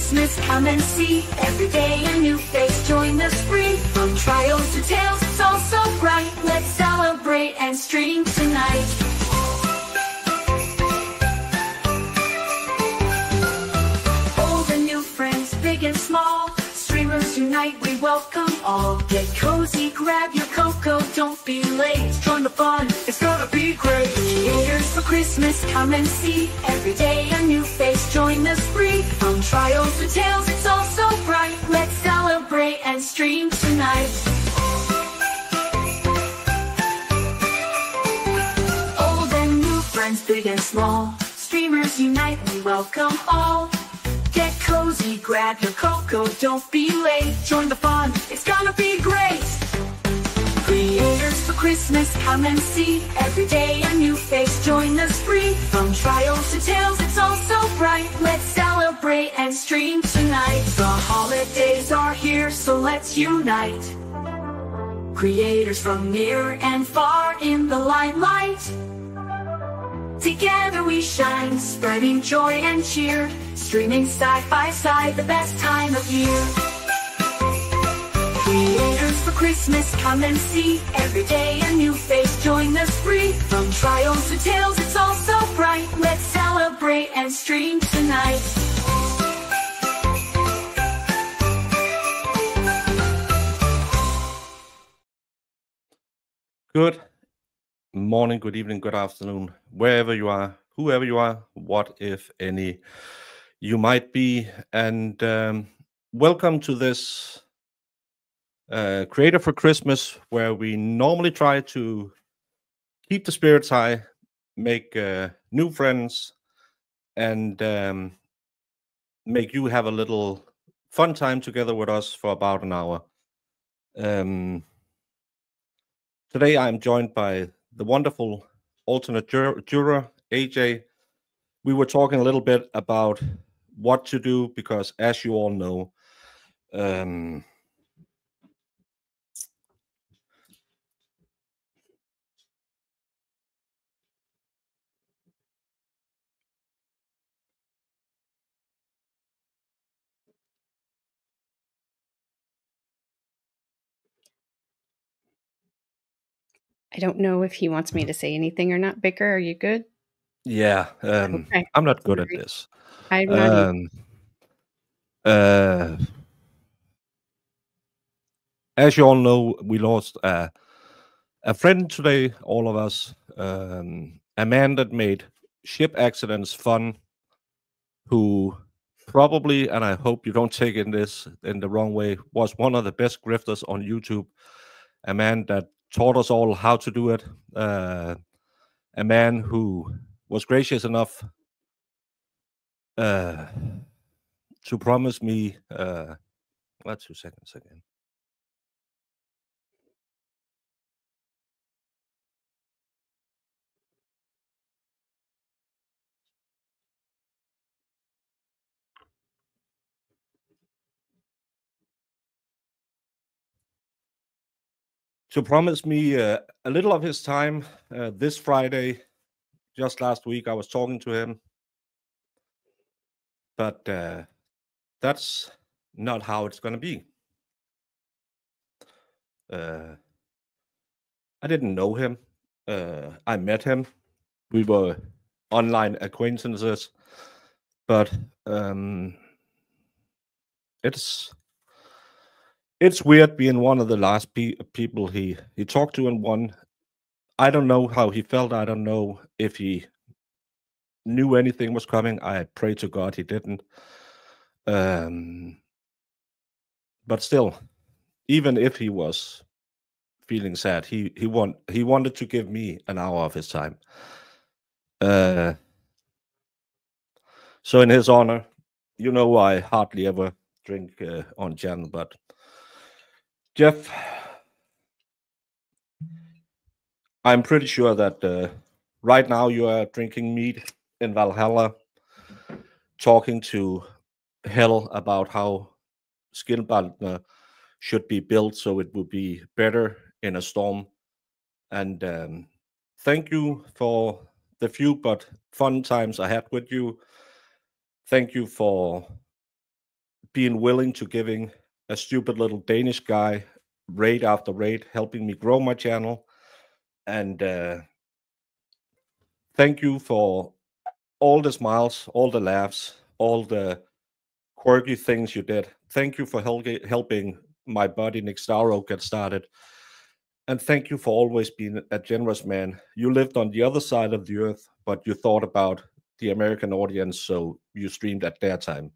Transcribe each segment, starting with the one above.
Christmas, come and see. Every day a new face, join the spree. From trials to tales, it's all so bright. Let's celebrate and stream tonight. Old and new friends, big and small, streamers unite, we welcome all. Get cozy, grab your cocoa, don't be late. Join the fun, it's gonna be great. Here's for Christmas, come and see. Every day a new face, join the spree. From trials to tales, it's all so bright. Let's celebrate and stream tonight. Old and new friends, big and small, streamers unite, we welcome all. Get cozy, grab your cocoa, don't be late. Join the fun, it's gonna be great. Creators for Christmas, come and see. Every day a new face, join the spree. From trials to tales, it's all so bright. Let's celebrate and stream tonight. The holidays are here, so let's unite. Creators from near and far in the limelight. Together we shine, spreading joy and cheer. Streaming side by side, the best time of year. Creators for Christmas, come and see. Every day a new face, join the spree. From trials to tales, it's all so bright. Let's celebrate and stream tonight. Good morning, good evening, good afternoon, wherever you are, whoever you are, what if any you might be, and welcome to this Creator for Christmas, where we normally try to keep the spirits high, make new friends, and make you have a little fun time together with us for about an hour. Today I'm joined by the wonderful alternate juror, AJ. We were talking a little bit about what to do because, as you all know, I don't know if he wants me to say anything or not. Bicker, are you good? Yeah, Okay. I'm not good at this. I'm not As you all know, we lost a friend today, all of us. A man that made ship accidents fun, who probably, and I hope you don't take this in the wrong way, was one of the best grifters on YouTube. A man that taught us all how to do it. A man who was gracious enough to promise me 2 seconds again. To promise me a little of his time this Friday. Just last week I was talking to him, but that's not how it's going to be. I didn't know him. I met him. We were online acquaintances, but it's weird being one of the last people he talked to, and one, I don't know how he felt. I don't know if he knew anything was coming. I pray to God he didn't. But still, even if he was feeling sad, he wanted to give me an hour of his time. So in his honor, you know, I hardly ever drink on channel, but Jeff, I'm pretty sure that right now you are drinking mead in Valhalla, talking to Hell about how Skillbaldner should be built so it would be better in a storm. And thank you for the few but fun times I had with you. Thank you for being willing to giving a stupid little Danish guy raid after raid, helping me grow my channel. And thank you for all the smiles, all the laughs, all the quirky things you did. Thank you for helping my buddy Nick Starro get started. And thank you for always being a generous man. You lived on the other side of the earth, but you thought about the American audience, so you streamed at their time.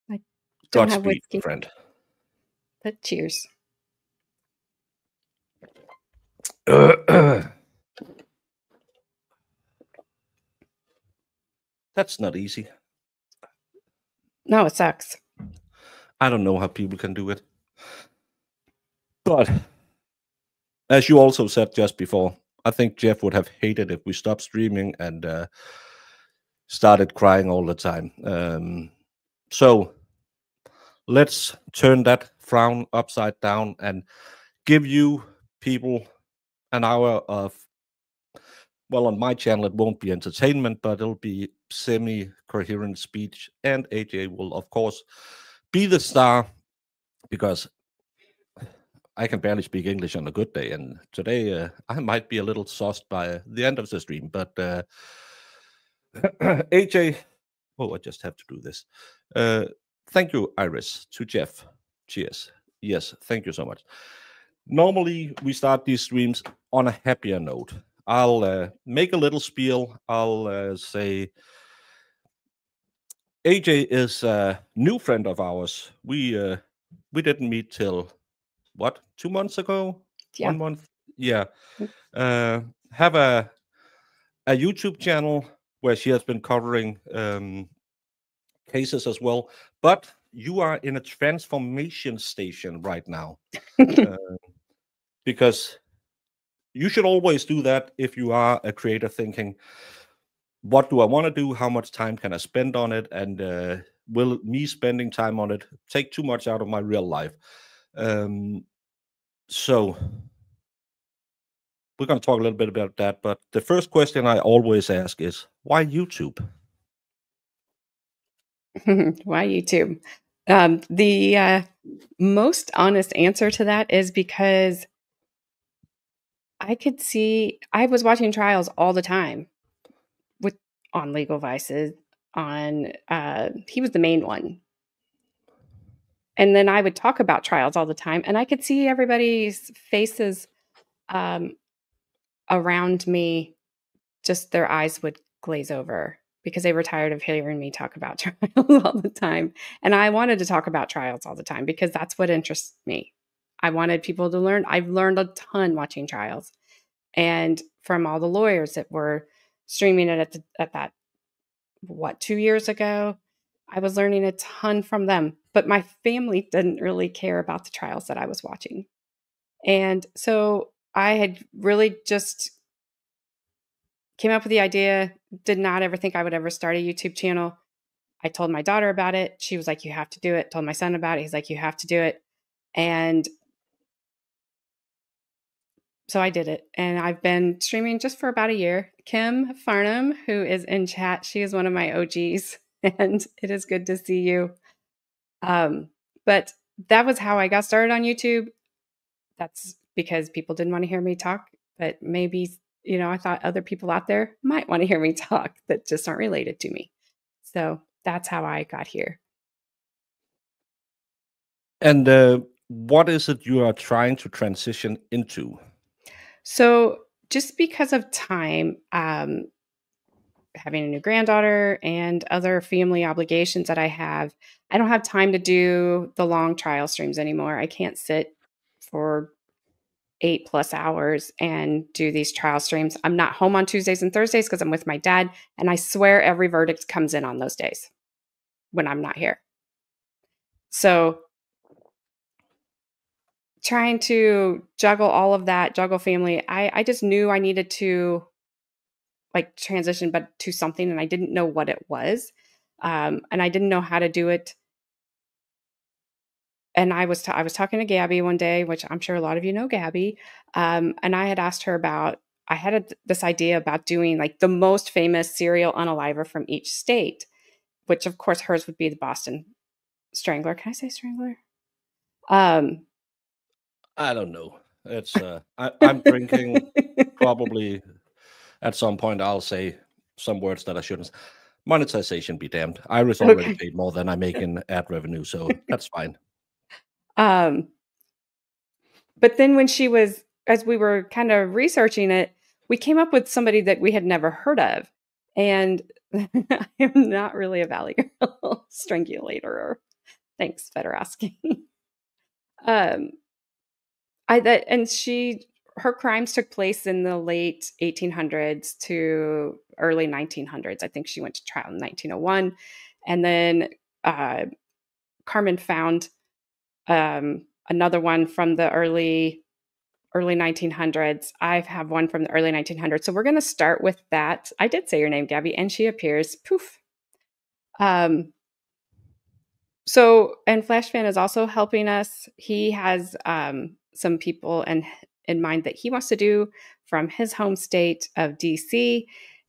I don't have Godspeed, whiskey, friend. but cheers. That's not easy. No, it sucks. I don't know how people can do it. But as you also said just before, I think Jeff would have hated if we stopped streaming and started crying all the time. So let's turn that frown upside down and give you people an hour of, well, on my channel, it won't be entertainment, but it'll be semi-coherent speech. And AJ will, of course, be the star because I can barely speak English on a good day. And today I might be a little sauced by the end of the stream. But AJ, oh, I just have to do this. Thank you, Iris, to Jeff. Cheers. Yes, thank you so much. Normally, we start these streams on a happier note. I'll make a little spiel. I'll say AJ is a new friend of ours. We didn't meet till what, 2 months ago? Yeah. 1 month? Yeah. Have a YouTube channel where she has been covering cases as well. But you are in a transformation station right now. Because you should always do that if you are a creator thinking, what do I want to do? How much time can I spend on it? And will me spending time on it take too much out of my real life? So we're going to talk a little bit about that. But the first question I always ask is, why YouTube? Why YouTube? The most honest answer to that is because I could see, I was watching trials all the time on Legal Vices, he was the main one. And then I would talk about trials all the time, and I could see everybody's faces around me, just their eyes would glaze over because they were tired of hearing me talk about trials all the time. And I wanted to talk about trials all the time because that's what interests me. I wanted people to learn. I've learned a ton watching trials, and from all the lawyers that were streaming it at that, 2 years ago, I was learning a ton from them. But my family didn't really care about the trials that I was watching. And so I had really just came up with the idea, did not ever think I would ever start a YouTube channel. I told my daughter about it. She was like, you have to do it. Told my son about it. He's like, you have to do it. And so I did it. And I've been streaming just for about a year. Kim Farnham, who is in chat, she is one of my OGs. And it is good to see you. But that was how I got started on YouTube. That's because people didn't want to hear me talk, but maybe, I thought other people out there might want to hear me talk that just aren't related to me. So that's how I got here. And what is it you are trying to transition into? So just because of time, having a new granddaughter and other family obligations that I have, I don't have time to do the long trial streams anymore. I can't sit for 8+ hours and do these trial streams. I'm not home on Tuesdays and Thursdays because I'm with my dad. And I swear every verdict comes in on those days when I'm not here. So trying to juggle all of that, juggle family, I just knew I needed to transition, but to something, and I didn't know what it was. And I didn't know how to do it. And I was talking to Gabby one day, which I'm sure a lot of you know Gabby. And I had asked her about, I had this idea about doing the most famous serial unaliver from each state. which of course hers would be the Boston Strangler. Can I say Strangler? Um, I don't know. It's I'm drinking. Probably at some point I'll say some words that I shouldn't. Monetization be damned. Iris already okay. paid more than I make in ad revenue, so that's fine. Um, but then when she was, as we were kind of researching it, we came up with somebody that we had never heard of. And I am not really a Valley Girl strangulator. Thanks, better asking. um, her crimes took place in the late 1800s to early 1900s. I think she went to trial in 1901, and then uh, Carmen found another one from the early 1900s. I have one from the early 1900s. So we're going to start with that. I did say your name, Gabby, and she appears. Poof. And FlashFan is also helping us. He has some people in mind that he wants to do from his home state of DC.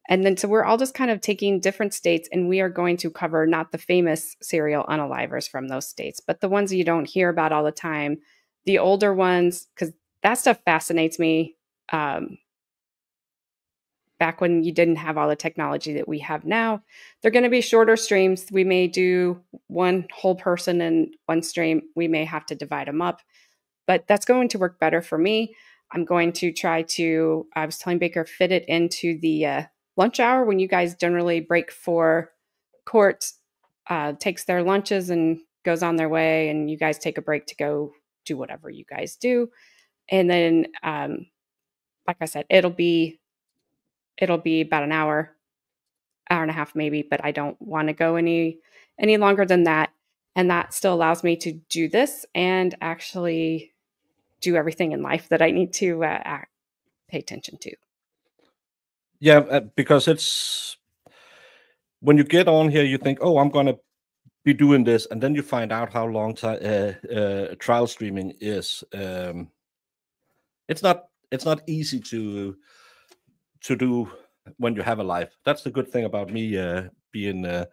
And then so we're all just kind of taking different states, and we are going to cover not the famous serial unalivers from those states, but the ones you don't hear about all the time, the older ones, because that stuff fascinates me. Back when you didn't have all the technology that we have now. They're going to be shorter streams. We may do one whole person in one stream. We may have to divide them up, but that's going to work better for me. I'm going to try to, I was telling Baker, fit it into the lunch hour when you guys generally break for court, takes their lunches and goes on their way, and you guys take a break to go do whatever you guys do. And then, like I said, it'll be about an hour and a half maybe, but I don't want to go any longer than that. And that still allows me to do this and actually do everything in life that I need to pay attention to. Yeah, because it's when you get on here, you think, oh, I'm going to be doing this, and then you find out how long trial streaming is. It's not easy to do when you have a life. That's the good thing about me being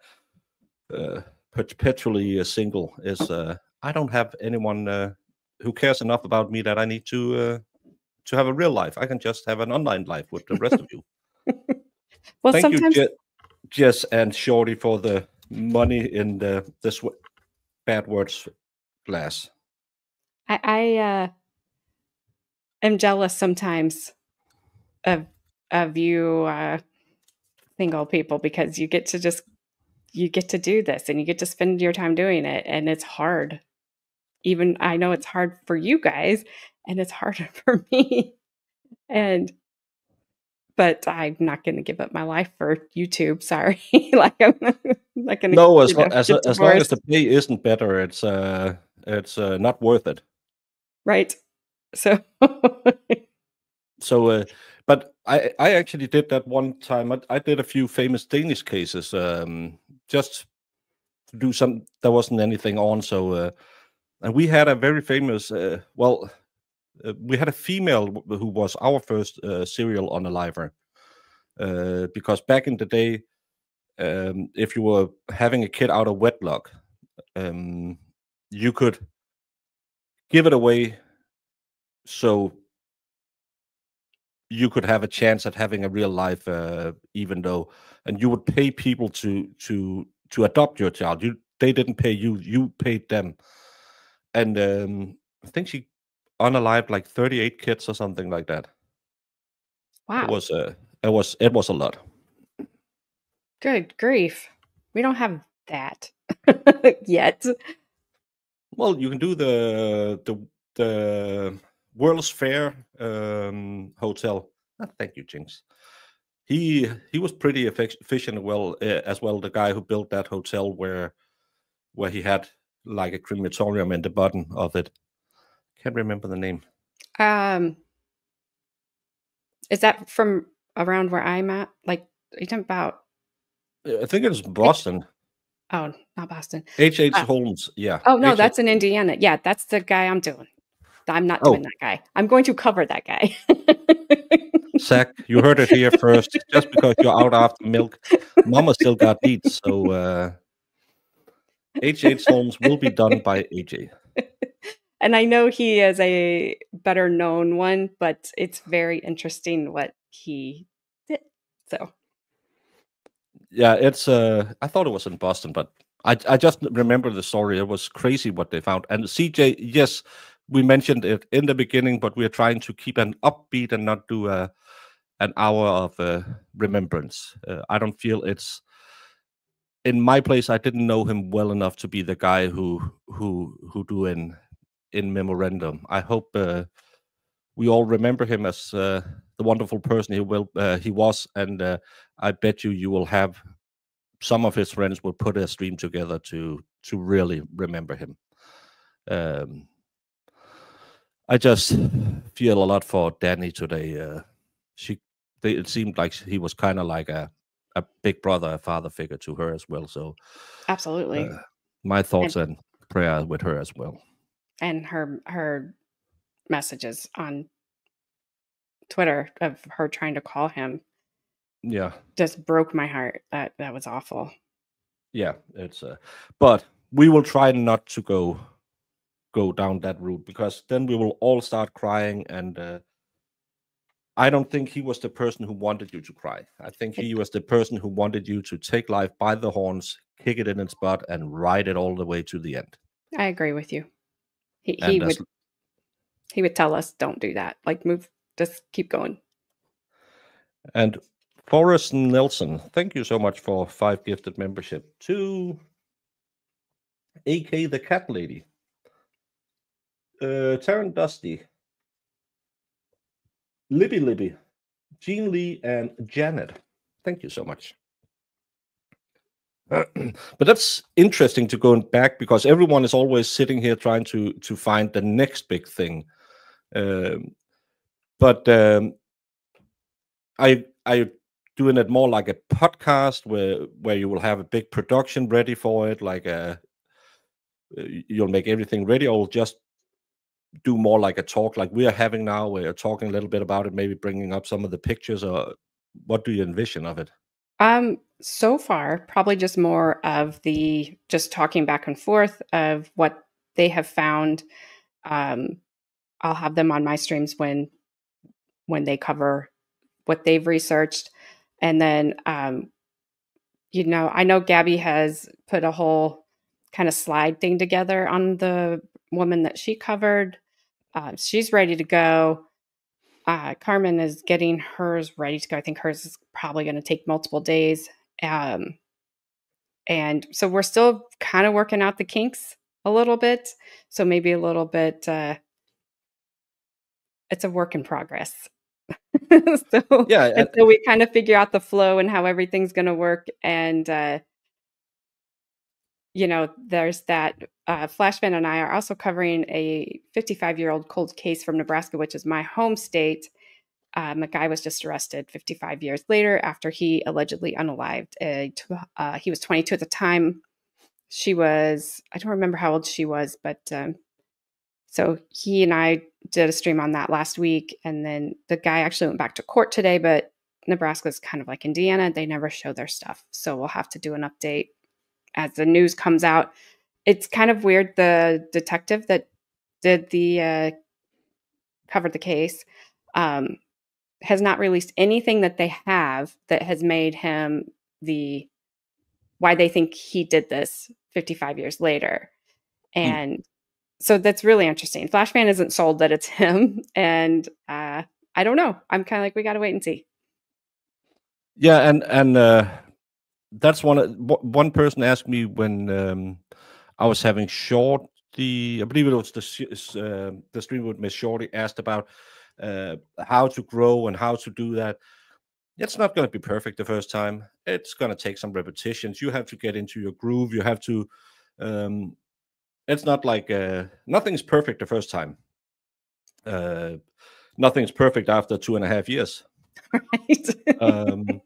perpetually single is I don't have anyone who cares enough about me that I need to have a real life. I can just have an online life with the rest of you. Well, Thank sometimes you, Jess and Shorty, for the money in this bad words glass. I am jealous sometimes of you single people, because you get to do this and you get to spend your time doing it, and it's hard. Even I know it's hard for you guys, and it's harder for me. But I'm not going to give up my life for YouTube. Sorry, like I'm not going to. No, as long as the pay isn't better, it's not worth it. Right. So. So, but I actually did that one time. I did a few famous Danish cases, just to do some. There wasn't anything on, so and we had a very famous. We had a female who was our first serial unaliver, because back in the day, if you were having a kid out of wedlock, you could give it away, so you could have a chance at having a real life, even though, and you would pay people to adopt your child. They didn't pay you; you paid them. And I think she unalived like 38 kids or something like that. Wow, it was a lot. Good grief, we don't have that yet. Well, you can do the World's Fair hotel. Thank you, Jinx. He was pretty efficient as well. The guy who built that hotel where he had like a crematorium in the bottom of it. Can't remember the name. Is that from around where I'm at? Like, are you talking about? I think it's Boston. Oh, not Boston. H.H. Holmes. Yeah. Oh no, that's in Indiana. Yeah, that's the guy I'm doing. I'm not doing that guy. I'm going to cover that guy. Zach, you heard it here first. Just because you're out after milk, Mama still got needs. So H.H. Holmes will be done by AJ. And I know he is a better known one, but it's very interesting what he did. So Yeah, it's I thought it was in Boston, but I just remember the story. It was crazy what they found. And CJ, yes, we mentioned it in the beginning, but we're trying to keep an upbeat and not do an hour of remembrance. I don't feel it's in my place. I didn't know him well enough to be the guy who do in memorandum. I hope we all remember him as the wonderful person he was, and I bet you will have some of his friends will put a stream together to really remember him. I just feel a lot for Danny today. It seemed like he was kind of like a big brother, a father figure to her as well. So absolutely. My thoughts and prayer with her as well. And her messages on Twitter of her trying to call him, yeah, just broke my heart. That was awful. Yeah, it's but we will try not to go down that route, because then we will all start crying, and I don't think he was the person who wanted you to cry. I think he was the person who wanted you to take life by the horns, kick it in its butt, and ride it all the way to the end. I agree with you. He And would tell us, don't do that. Like, move, just keep going. And Forrest Nelson, thank you so much for 5 gifted membership to AK the Cat Lady, Taryn Dusty, Libby, Jean Lee, and Janet. Thank you so much. But that's interesting to go back, because everyone is always sitting here trying to find the next big thing. But I doing it more like a podcast where you will have a big production ready for it, like you'll make everything ready, or just do more like a talk like we are having now, where you're talking a little bit about it, maybe bringing up some of the pictures, or what do you envision of it? So far, probably just more of the just talking back and forth of what they have found. I'll have them on my streams when they cover what they've researched. And then, I know Gabby has put a whole kind of slide thing together on the woman that she covered. She's ready to go. Carmen is getting hers ready to go. I think hers is probably going to take multiple days. And so we're still kind of working out the kinks a little bit. So maybe a little bit, it's a work in progress. Yeah, until we kind of figure out the flow and how everything's going to work. And, there's that. Flashman and I are also covering a 55-year-old cold case from Nebraska, which is my home state. A guy was just arrested 55 years later after he allegedly unalived. He was 22 at the time. She was, I don't remember how old she was, but so he and I did a stream on that last week. And then the guy actually went back to court today, but Nebraska's kind of like Indiana. They never show their stuff. So we'll have to do an update as the news comes out. It's kind of weird. The detective that did the covered the case has not released anything that they have that has made him why they think he did this 55 years later. And so that's really interesting. Flashman isn't sold that it's him. And I don't know. I'm kind of like, we got to wait and see. Yeah. And that's one person asked me when I was having Short, I believe it was the stream with Miss Shorty, asked about how to grow and how to do that. It's not going to be perfect the first time. It's going to take some repetitions. You have to get into your groove. You have to it's not like nothing's perfect the first time. Nothing's perfect after 2.5 years. Right.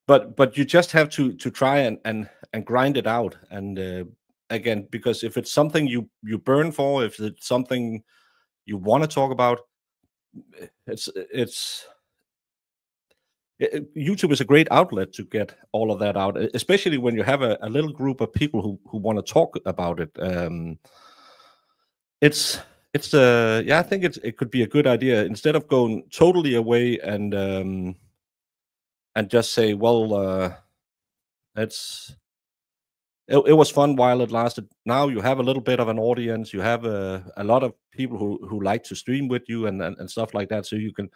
But you just have to try and grind it out. And again, because if it's something you burn for, if it's something you want to talk about, it's YouTube is a great outlet to get all of that out, especially when you have a little group of people who want to talk about it. It's yeah, I think it could be a good idea instead of going totally away and just say, well, it's it was fun while it lasted. Now you have a little bit of an audience. You have a lot of people who like to stream with you and stuff like that. So you could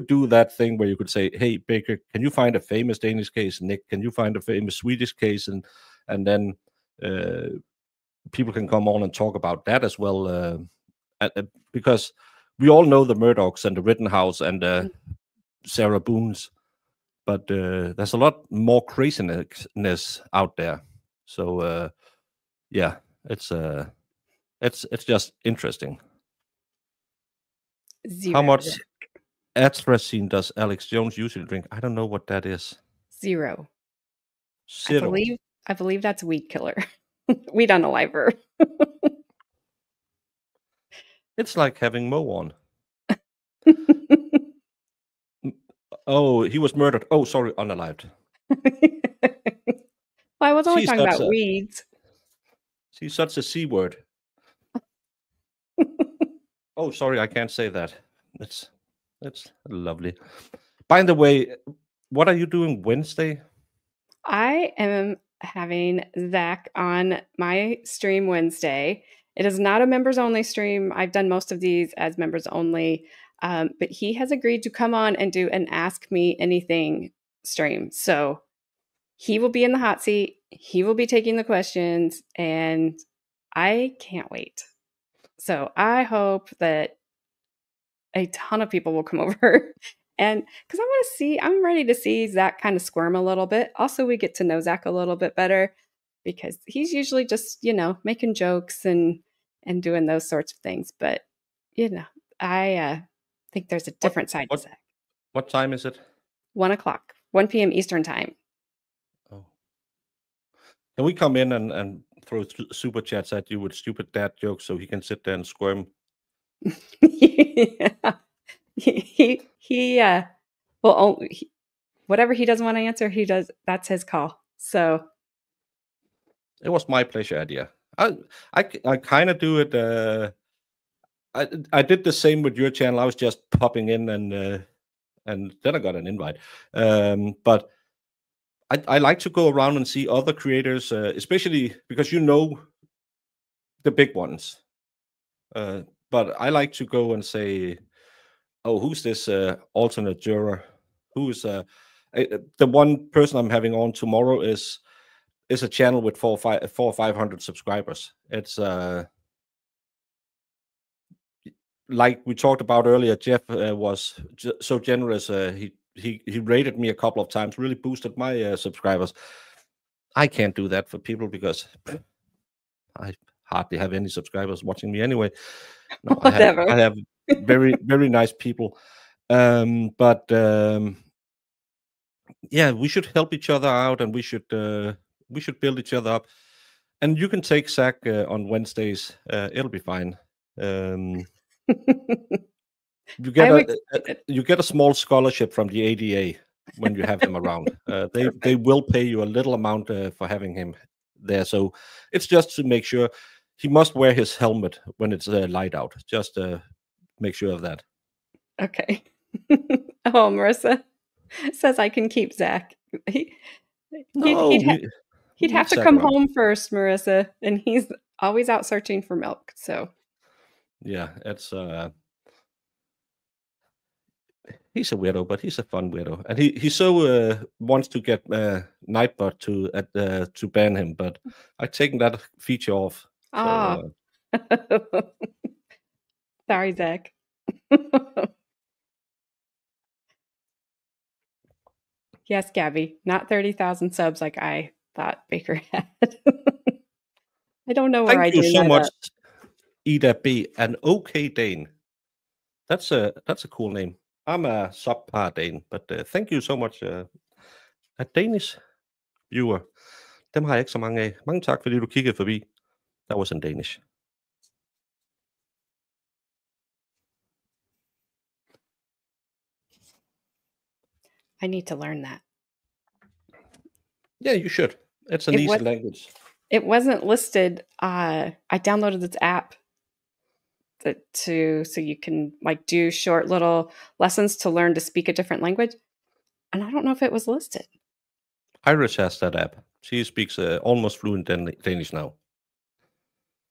do that thing where you could say, "Hey, Baker, can you find a famous Danish case? Nick, can you find a famous Swedish case?" And then people can come on and talk about that as well, because we all know the Murdochs and the Rittenhouse and Sarah Boones, but there's a lot more craziness out there. So yeah, it's just interesting. Zero. How much atrazine does Alex Jones usually drink? I don't know what that is. Zero. Zero. I believe that's weed killer. Weed unaliver. It's like having Mo on. Oh, he was murdered. Oh, sorry, unalived. Well, I was only talking about weeds. She's such a C word. Oh, sorry, I can't say that. It's lovely. By the way, what are you doing Wednesday? I am having Zach on my stream Wednesday. It is not a members only stream. I've done most of these as members only, but he has agreed to come on and do an Ask Me Anything stream. So he will be in the hot seat. He will be taking the questions, and I can't wait. So I hope that a ton of people will come over. And because I'm ready to see Zach kind of squirm a little bit. Also, we get to know Zach a little bit better because he's usually just, making jokes and doing those sorts of things. But, I think there's a different side to Zach. What time is it? 1 o'clock, 1 p.m. Eastern time. Oh. Can we come in and throw super chats at you with stupid dad jokes so he can sit there and squirm? Yeah. Whatever he doesn't want to answer, he does. That's his call. So it was my pleasure idea. I kind of do it. I did the same with your channel. I was just popping in and then I got an invite. But I like to go around and see other creators, especially because the big ones. But I like to go and say, "Oh, who's this alternate juror? Who's the one person I'm having on tomorrow is a channel with 400 or 500 subscribers. It's like we talked about earlier. Jeff was so generous. He rated me a couple of times, really boosted my subscribers. I can't do that for people because I hardly have any subscribers watching me anyway. No, whatever. I have very, very nice people. But yeah, we should help each other out, and we should build each other up. And you can take Zach on Wednesdays. It'll be fine. You get a small scholarship from the ADA when you have him around. They will pay you a little amount for having him there. So it's just to make sure he must wear his helmet when it's light out. Just make sure of that. Okay. Oh, Marissa says I can keep Zach. He'd have to come home first, Marissa, and he's always out searching for milk. So yeah, it's he's a weirdo, but he's a fun weirdo, and he so wants to get Nightbot to ban him, but I've taken that feature off. So, sorry, Zach. Yes, Gabby, not 30,000 subs like I thought Baker had. I don't know where I dreamed that up. Thank you so much, Ida B. And OK Dane. That's a cool name. I'm a subpar Dane, but thank you so much. A Danish viewer. Dem har jeg ikke så mange af. Mange tak, fordi du kiggede forbi. That was in Danish. I need to learn that. Yeah, you should. It's an It easy was language. it wasn't listed. I downloaded this app so you can like do short little lessons to learn to speak a different language, and I don't know if it was listed. Iris has that app. She speaks almost fluent Danish now.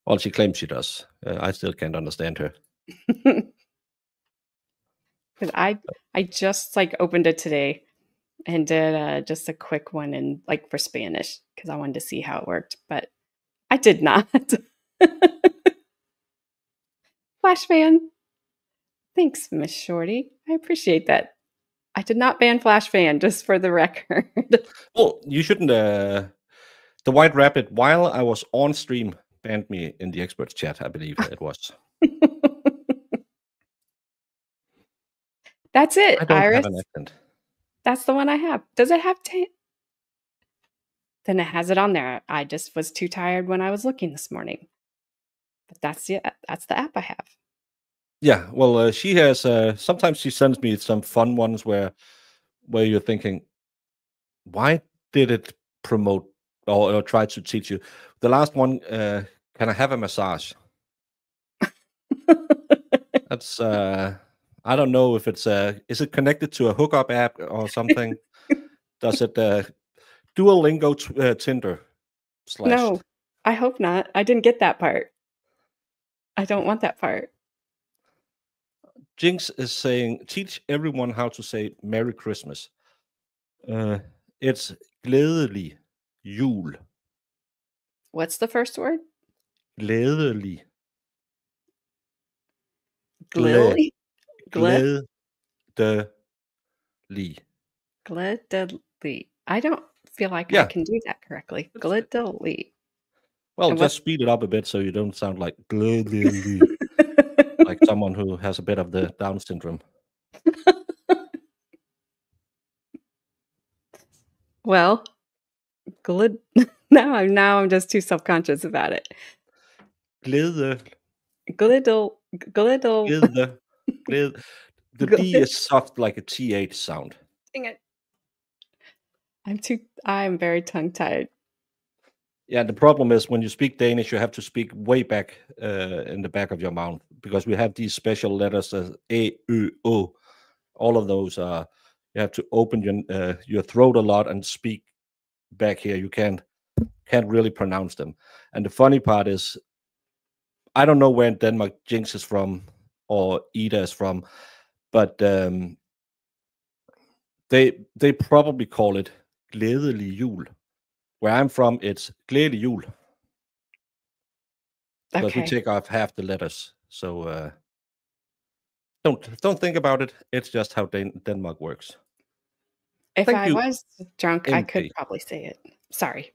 Well, she claims she does. I still can't understand her. Because I just like opened it today and did just a quick one in like for Spanish because I wanted to see how it worked, but I did not. Flash fan. Thanks, Miss Shorty. I appreciate that. I did not ban Flash fan, just for the record. Well, you shouldn't. The White Rabbit, while I was on stream, banned me in the experts chat, I believe it was. That's it, I don't Iris. have an accent. That's the one I have. Does it have Then it has it on there. I just was too tired when I was looking this morning. But that's the app I have. Yeah, well, she has. Sometimes she sends me some fun ones where you're thinking, why did it promote or try to teach you? The last one, can I have a massage? That's I don't know if it's is it connected to a hookup app or something? Does it Duolingo Tinder / No, I hope not. I didn't get that part. I don't want that part. Jinx is saying, teach everyone how to say Merry Christmas. It's glædelig jul. What's the first word? Glædelig. Glilly? Glædelig. Gledely. I don't feel like I Yeah. can do that correctly. Gledely. Well, And just speed it up a bit so you don't sound like glædelig, like someone who has a bit of the Down syndrome. Well, now I'm just too self-conscious about it. Glæde. Glidle. Glæde. The D is soft like a TH sound. Dang it. I'm very tongue-tied. Yeah, the problem is when you speak Danish, you have to speak way back in the back of your mouth because we have these special letters as A, Ö, O. All of those are, you have to open your throat a lot and speak back here. You can't really pronounce them. And the funny part is, I don't know where in Denmark Jinx is from or Ida is from, but they probably call it glædelig jul. Where I'm from, it's glædelig jul. Because we take off half the letters. So don't think about it. It's just how Denmark works. If I was drunk, MJ. I could probably say it. Sorry.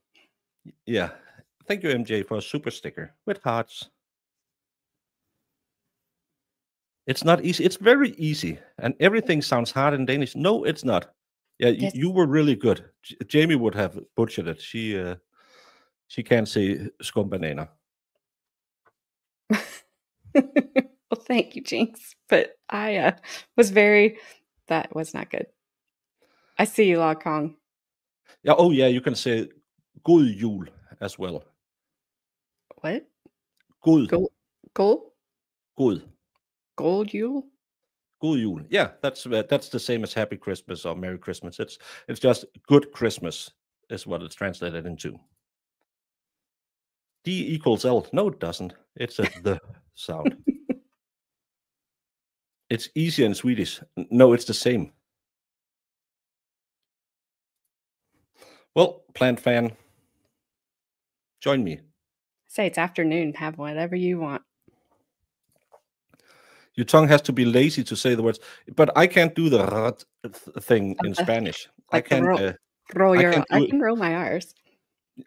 Yeah. Thank you, MJ, for a super sticker with hearts. It's not easy. It's very easy. And everything sounds hard in Danish. No, it's not. Yeah, you were really good. Jamie would have butchered it. She can't say skumbanana. Well, thank you, Jinx. But I that was not good. I see you, La Kong. Yeah, oh yeah, you can say god jul as well. What? God. Gold? God. Gold jul? God jul. Yeah, that's the same as Happy Christmas or Merry Christmas. It's just good Christmas is what it's translated into. D equals L. No, it doesn't. It's a the sound. It's easier in Swedish. No, it's the same. Well, plant fan, join me. Say it's afternoon. Have whatever you want. Your tongue has to be lazy to say the words, but I can't do the thing in Spanish. Like I can roll my R's.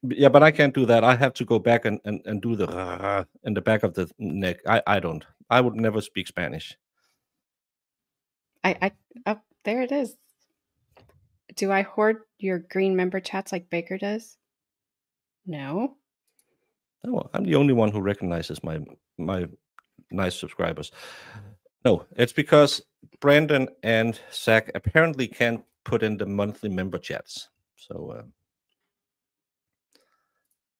Yeah, but I can't do that. I have to go back and do the in the back of the neck. I don't. I would never speak Spanish. Oh, there it is. Do I hoard your green member chats like Baker does? No. No, I'm the only one who recognizes my nice subscribers. No, it's because Brandon and Zach apparently can't put in the monthly member chats. So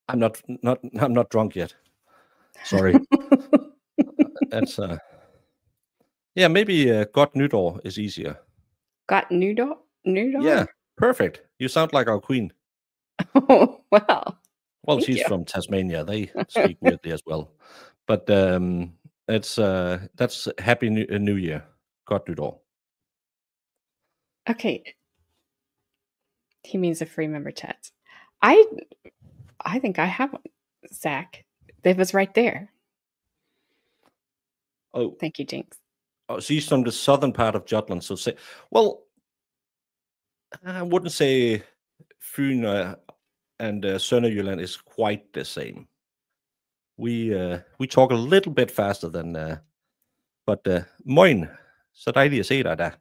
I'm not drunk yet. Sorry. That's yeah, maybe Godt Nytår is easier. Got noodle? Yeah, perfect. You sound like our queen. Oh, wow. Well, Thank she's you. from Tasmania. They speak weirdly as well. But that's Happy New Year. Godt Nytår. Okay. He means a free member chat. I think I have one, Zach. It was right there. Oh, Thank you, Jinx. oh, she's from the southern part of Jutland. So say, well, I wouldn't say Fyn and Sønderjylland is quite the same. We talk a little bit faster than, but moin, så dejligt at se dig der.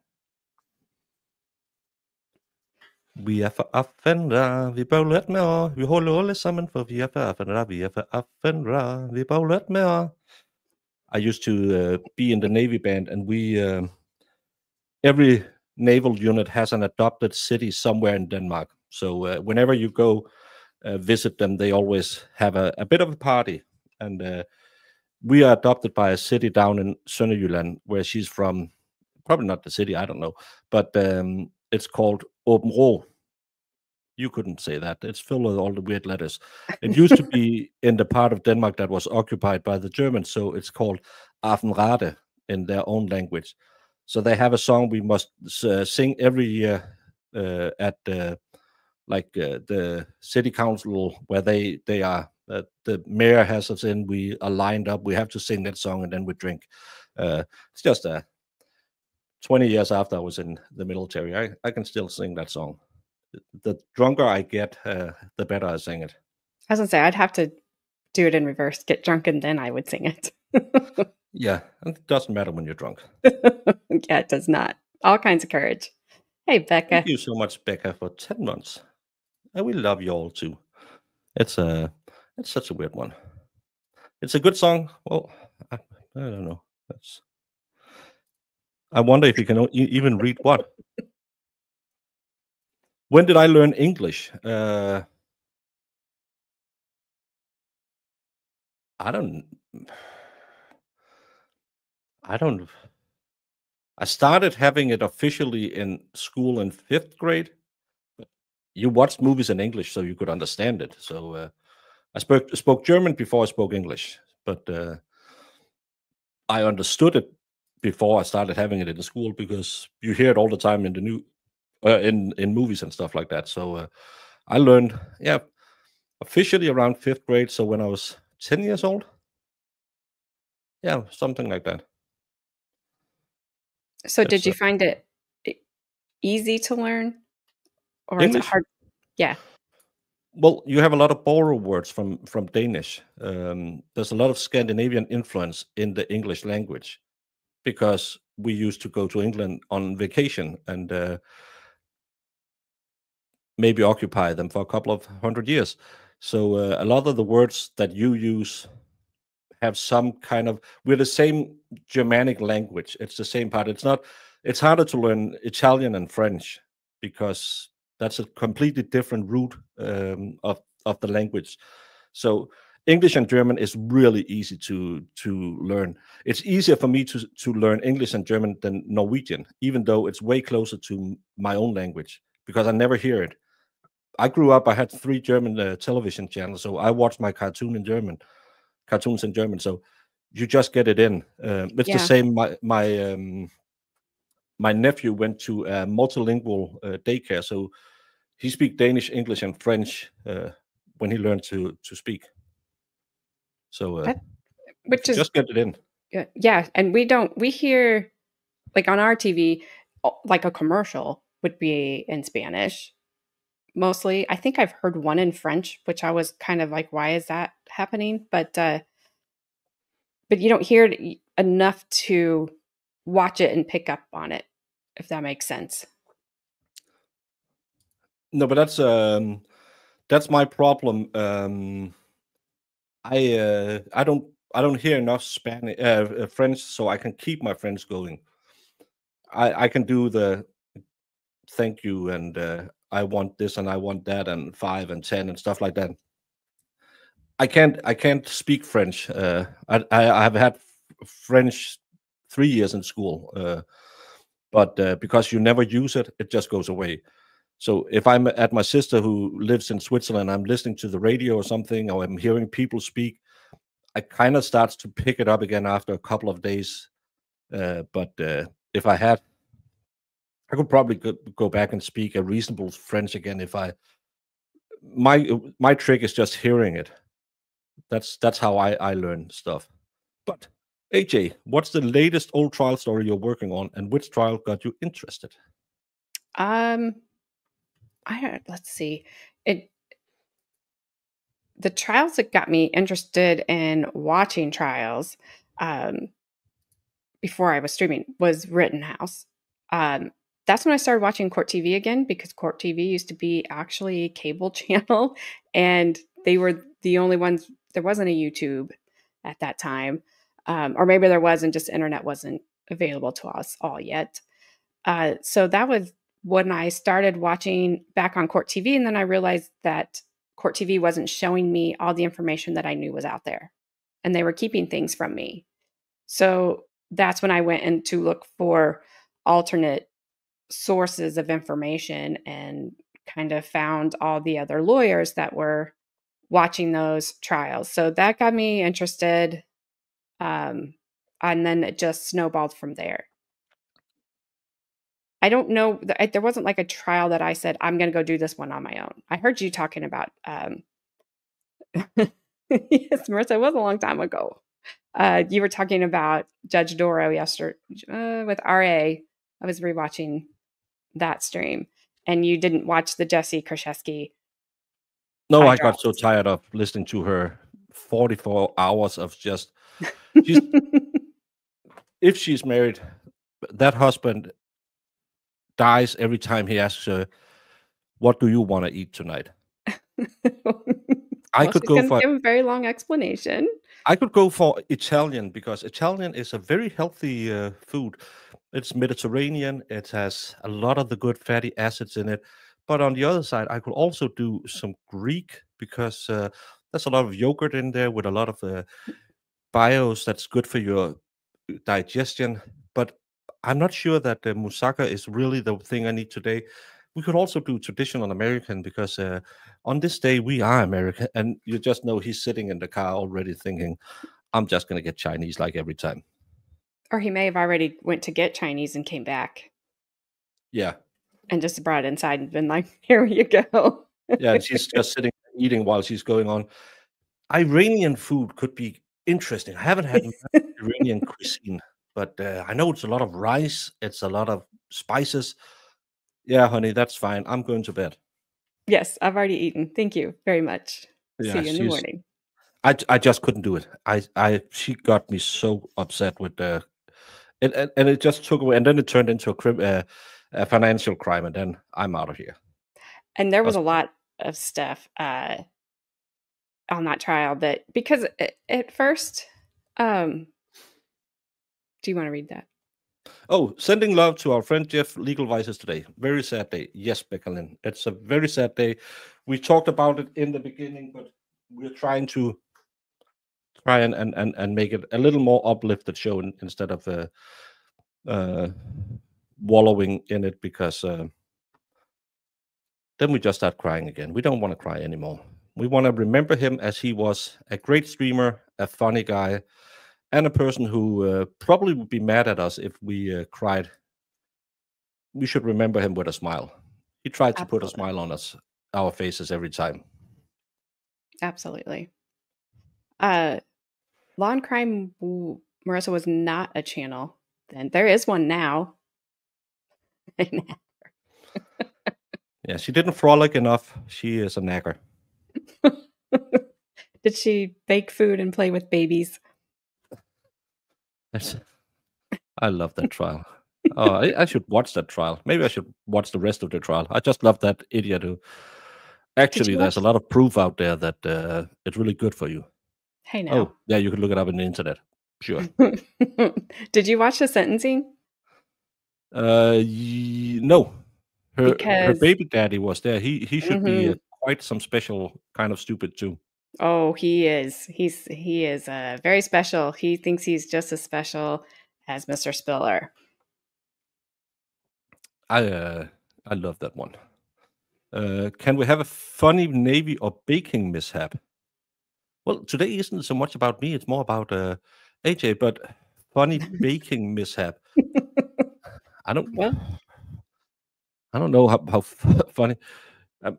Vi er for affenra, vi bowlet med år. Vi holder alle sammen, for vi er for affenra, vi er for affenra, vi bowlet med år. I used to be in the Navy band, and we every naval unit has an adopted city somewhere in Denmark. So whenever you go visit them, they always have a bit of a party. And we are adopted by a city down in Sønderjylland, where she's from. Probably not the city, I don't know, but it's called Åbenrå. You couldn't say that. It's filled with all the weird letters. It used to be in the part of Denmark that was occupied by the Germans, so it's called Aftenrate in their own language. So they have a song we must sing every year at the city council, where they are. The mayor has us in. We are lined up. We have to sing that song, and then we drink. It's just 20 years after I was in the military. I can still sing that song. The drunker I get, the better I sing it. I was gonna say I'd have to do it in reverse, get drunk, and then I would sing it. Yeah, and it doesn't matter when you're drunk. Yeah, it does not. All kinds of courage. Hey, Becca. Thank you so much, Becca, for 10 months. And we love you all too. It's such a weird one. It's a good song. Well, I don't know. I wonder if you can even read what. When did I learn English? I don't. I started having it officially in school in 5th grade. You watched movies in English so you could understand it. So I spoke German before I spoke English, but I understood it before I started having it in the school, because you hear it all the time in the new in movies and stuff like that. So I learned, officially around 5th grade. So when I was 10 years old, something like that. So did you find it easy to learn, or is it English? hard? Yeah. Well, you have a lot of borrowed words from Danish. There's a lot of Scandinavian influence in the English language, because we used to go to England on vacation and maybe occupy them for a couple of 100 years. So a lot of the words that you use have some kind of, we're the same Germanic language. It's the same part. It's harder to learn Italian and French, because that's a completely different root of the language. So English and German is really easy to learn. It's easier for me to learn English and German than Norwegian, even though it's way closer to my own language, because I never hear it. I grew up, I had 3 German television channels, so I watched my cartoons in German. So you just get it in. It's the same. My nephew went to a multilingual daycare, so he speak Danish, English, and French when he learned to speak. So which is just get it in. Yeah, and we hear, like on our TV, like a commercial would be in Spanish mostly. I think I've heard one in French, which I was kind of like, why is that happening? But you don't hear it enough to watch it and pick up on it, if that makes sense. No, but that's my problem. I don't hear enough French, so I can keep my French going. I can do the thank you, and I want this and I want that, and 5 and 10 and stuff like that. I can't speak French. I have had French 3 years in school, but because you never use it, it just goes away. So if I'm at my sister who lives in Switzerland, I'm listening to the radio or something, or I'm hearing people speak, I kind of starts to pick it up again after a couple of days. But if I had, I could probably go back and speak a reasonable French again if I. My trick is just hearing it. That's how I learn stuff. But AJ, what's the latest old trial story you're working on, and which trial got you interested? Let's see. The trials that got me interested in watching trials before I was streaming was Rittenhouse. That's when I started watching Court TV again, because Court TV used to be actually a cable channel, and they were the only ones. There wasn't a YouTube at that time, or maybe there was, and just internet wasn't available to us all yet. So that was when I started watching back on Court TV, and then I realized that Court TV wasn't showing me all the information that I knew was out there, and they were keeping things from me. So that's when I went in to look for alternate sources of information, and kind of found all the other lawyers that were watching those trials. So that got me interested. And then it just snowballed from there. I don't know. There wasn't like a trial that I said, I'm going to go do this one on my own. I heard you talking about, yes, Marissa, it was a long time ago. You were talking about Judge Doro yesterday with RA. I was rewatching that stream, and you didn't watch the Jesse Krzyzewski. No, I got so tired of listening to her 44 hours of just. If she's married, that husband dies every time he asks her, "What do you want to eat tonight?" I could go for give a very long explanation. I could go for Italian, because Italian is a very healthy food. It's Mediterranean. It has a lot of the good fatty acids in it. But on the other side, I could also do some Greek, because there's a lot of yogurt in there with a lot of bios that's good for your digestion. But I'm not sure that the moussaka is really the thing I need today. We could also do traditional American, because on this day we are American, and you just know he's sitting in the car already thinking, I'm just going to get Chinese like every time. Or he may have already went to get Chinese and came back. Yeah. And just brought it inside and been like, here you go. Yeah, and she's just sitting eating while she's going on. Iranian food could be interesting. I haven't had Iranian cuisine, but I know it's a lot of rice. It's a lot of spices. Yeah, honey, that's fine. I'm going to bed. Yes, I've already eaten. Thank you very much. Yeah, see you in the morning. I just couldn't do it. She got me so upset with the, and it just took away, and then it turned into a financial crime, and then I'm out of here. And there was a lot of stuff on that trial that, because at first, do you want to read that? Oh, sending love to our friend Jeff, Legal Vices today. Very sad day. Yes, Becca Lynn. It's a very sad day. We talked about it in the beginning, but we're trying to try and make it a little more uplifted show instead of wallowing in it, because then we just start crying again. We don't want to cry anymore. We want to remember him as he was a great streamer, a funny guy, and a person who probably would be mad at us if we cried. We should remember him with a smile. He tried to put a smile on our faces every time. Absolutely. Law and Crime, Marissa, was not a channel then. There is one now. Yeah, she didn't frolic enough. She is a nagger. Did she bake food and play with babies? I love that trial. Oh, I should watch that trial. Maybe I should watch the rest of the trial. I just love that idiot who. Actually, there's a lot of proof out there that it's really good for you. Hey, now. Oh, yeah, you can look it up on the internet. Sure. Did you watch the sentencing? No. Her because baby daddy was there. He should be mhm. quite some special kind of stupid too. Oh, he is. He is very special. He thinks he's just as special as Mr. Spiller. I love that one. Can we have a funny Navy or baking mishap? Well, today isn't so much about me. It's more about AJ. But funny baking mishap. I don't. Well, I don't know how funny.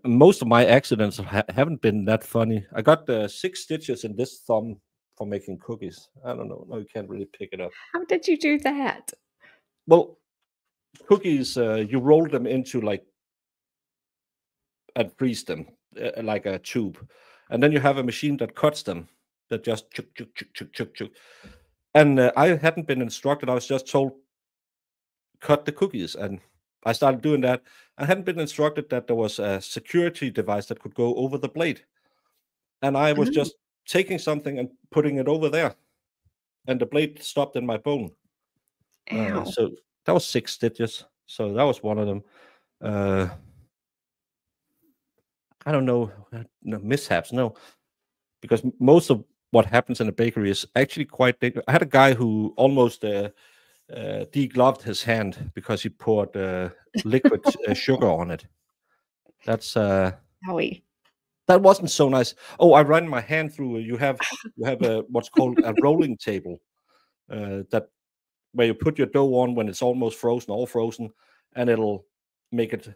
Most of my accidents haven't been that funny. I got 6 stitches in this thumb for making cookies. I don't know. No, you can't really pick it up. how did you do that? Well, cookies, you roll them into and freeze them like a tube, and then you have a machine that cuts them. That just chuk chuk chuk chuk chuk chuk. And I hadn't been instructed. I was just told cut the cookies, and I started doing that. I hadn't been instructed that there was a security device that could go over the blade, and I was Oh, just taking something and putting it over there, and the blade stopped in my bone. ow. So that was 6 stitches. So that was one of them. Uh, I don't know, no mishaps, no, because most of what happens in a bakery is actually quite dangerous. I had a guy who almost degloved his hand because he poured liquid sugar on it. That's Howie. that wasn't so nice. Oh, I ran my hand through. You have what's called a rolling table, that where you put your dough on when it's almost frozen, all frozen, and it'll make it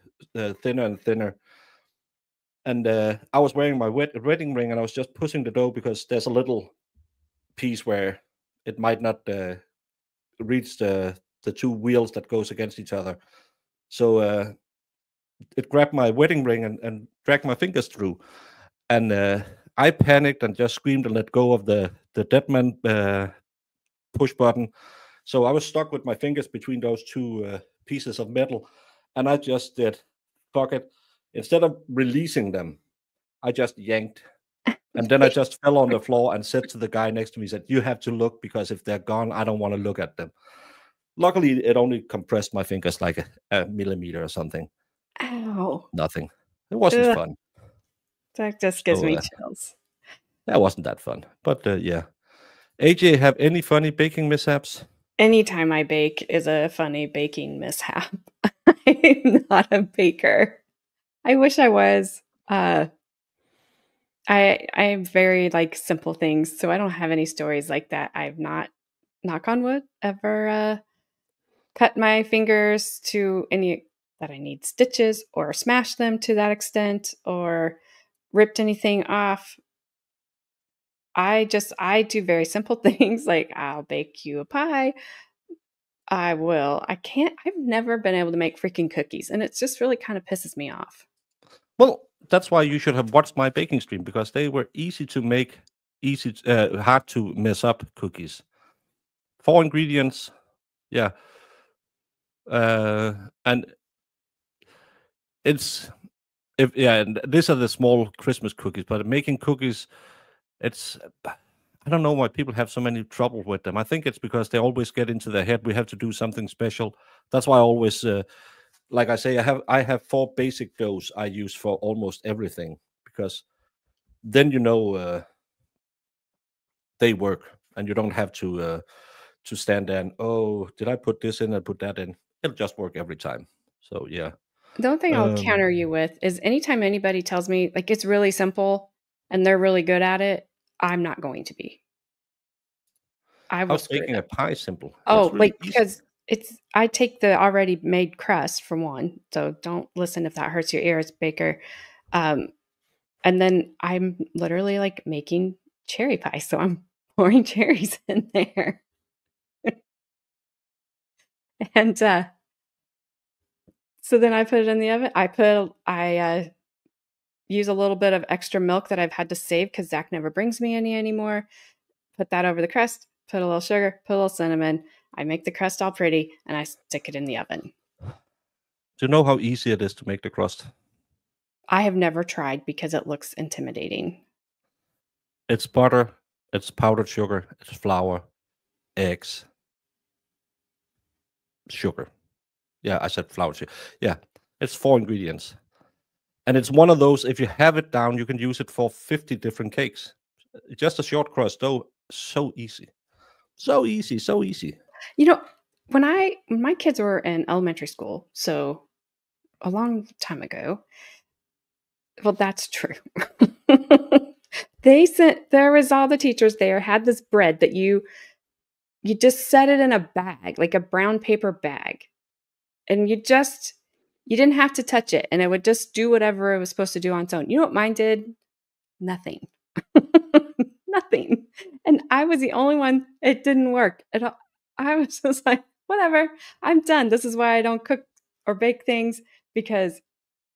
thinner and thinner. And I was wearing my wedding ring, and I was just pushing the dough because there's a little piece where it might not reach the 2 wheels that goes against each other. So it grabbed my wedding ring and dragged my fingers through, and I panicked and just screamed and let go of the dead man push button. So I was stuck with my fingers between those 2 pieces of metal, and I just did fuck it. Instead of releasing them, I just yanked, and then I just fell on the floor and said to the guy next to me, said, "You have to look, because if they're gone, I don't want to look at them." Luckily, it only compressed my fingers like a millimeter or something. Ow. Nothing. It wasn't Ugh, fun. that just gives So me chills. that wasn't that fun. But yeah. AJ, have any funny baking mishaps? Anytime I bake is a funny baking mishap. I'm not a baker. I wish I was. I am very like simple things, so I don't have any stories like that. I've not, knock on wood, ever cut my fingers to any that I need stitches or smashed them to that extent or ripped anything off. I do very simple things like I'll bake you a pie. I can't I've never been able to make freaking cookies, and it's just really kind of pisses me off. Well, that's why you should have watched my baking stream, because they were easy to make, hard to mess up cookies. 4 ingredients, yeah, and it's if yeah, and these are the small Christmas cookies. But making cookies, it's I don't know why people have so many trouble with them. I think it's because they always get into their head we have to do something special. That's why I always, like I say, I have 4 basic doughs I use for almost everything, because then they work, and you don't have to stand there and, oh, did I put this in and put that in? It'll just work every time. So yeah. The only thing I'll Um, counter you with is anytime anybody tells me like it's really simple and they're really good at it, I'm not going to be. I will how's screw baking them. a pie simple? It's Oh, really like easy. because it's I take the already made crust for one, so don't listen if that hurts your ears, baker. Um, and then I'm literally like making cherry pie, so I'm pouring cherries in there, and so then I put it in the oven. I use a little bit of extra milk that I've had to save because Zach never brings me any anymore. Put that over the crust. Put a little sugar. Put a little cinnamon. I make the crust all pretty, and I stick it in the oven. Do you know how easy it is to make the crust? I have never tried because it looks intimidating. It's butter, it's powdered sugar, it's flour, eggs, sugar. Yeah, I said flour. Yeah, It's 4 ingredients. And it's one of those, if you have it down, you can use it for 50 different cakes. Just a short crust dough, so easy. So easy, so easy. You know, when my kids were in elementary school, so a long time ago, well, that's true. There was all the teachers there had this bread that you just set it in a bag, like a brown paper bag. And you didn't have to touch it, and it would just do whatever it was supposed to do on its own. You know what mine did? Nothing. Nothing. And I was the only one it didn't work at all. I was just like, whatever, I'm done. This is why I don't cook or bake things, because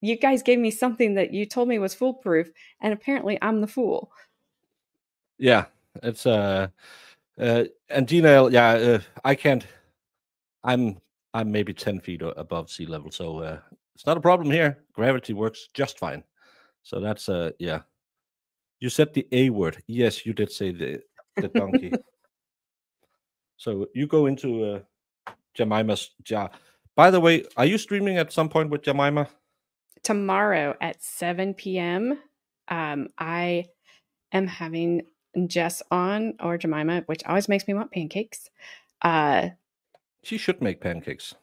you guys gave me something that you told me was foolproof, and apparently I'm the fool. Yeah, it's and Gina, yeah, I can't. I'm maybe 10 feet above sea level, so it's not a problem here. Gravity works just fine. So that's yeah. You said the A word. Yes, you did say the donkey. So you go into Jemima's jar. By the way, are you streaming at some point with Jemima? Tomorrow at 7 p.m. I am having Jess on, or Jemima, which always makes me want pancakes. She should make pancakes.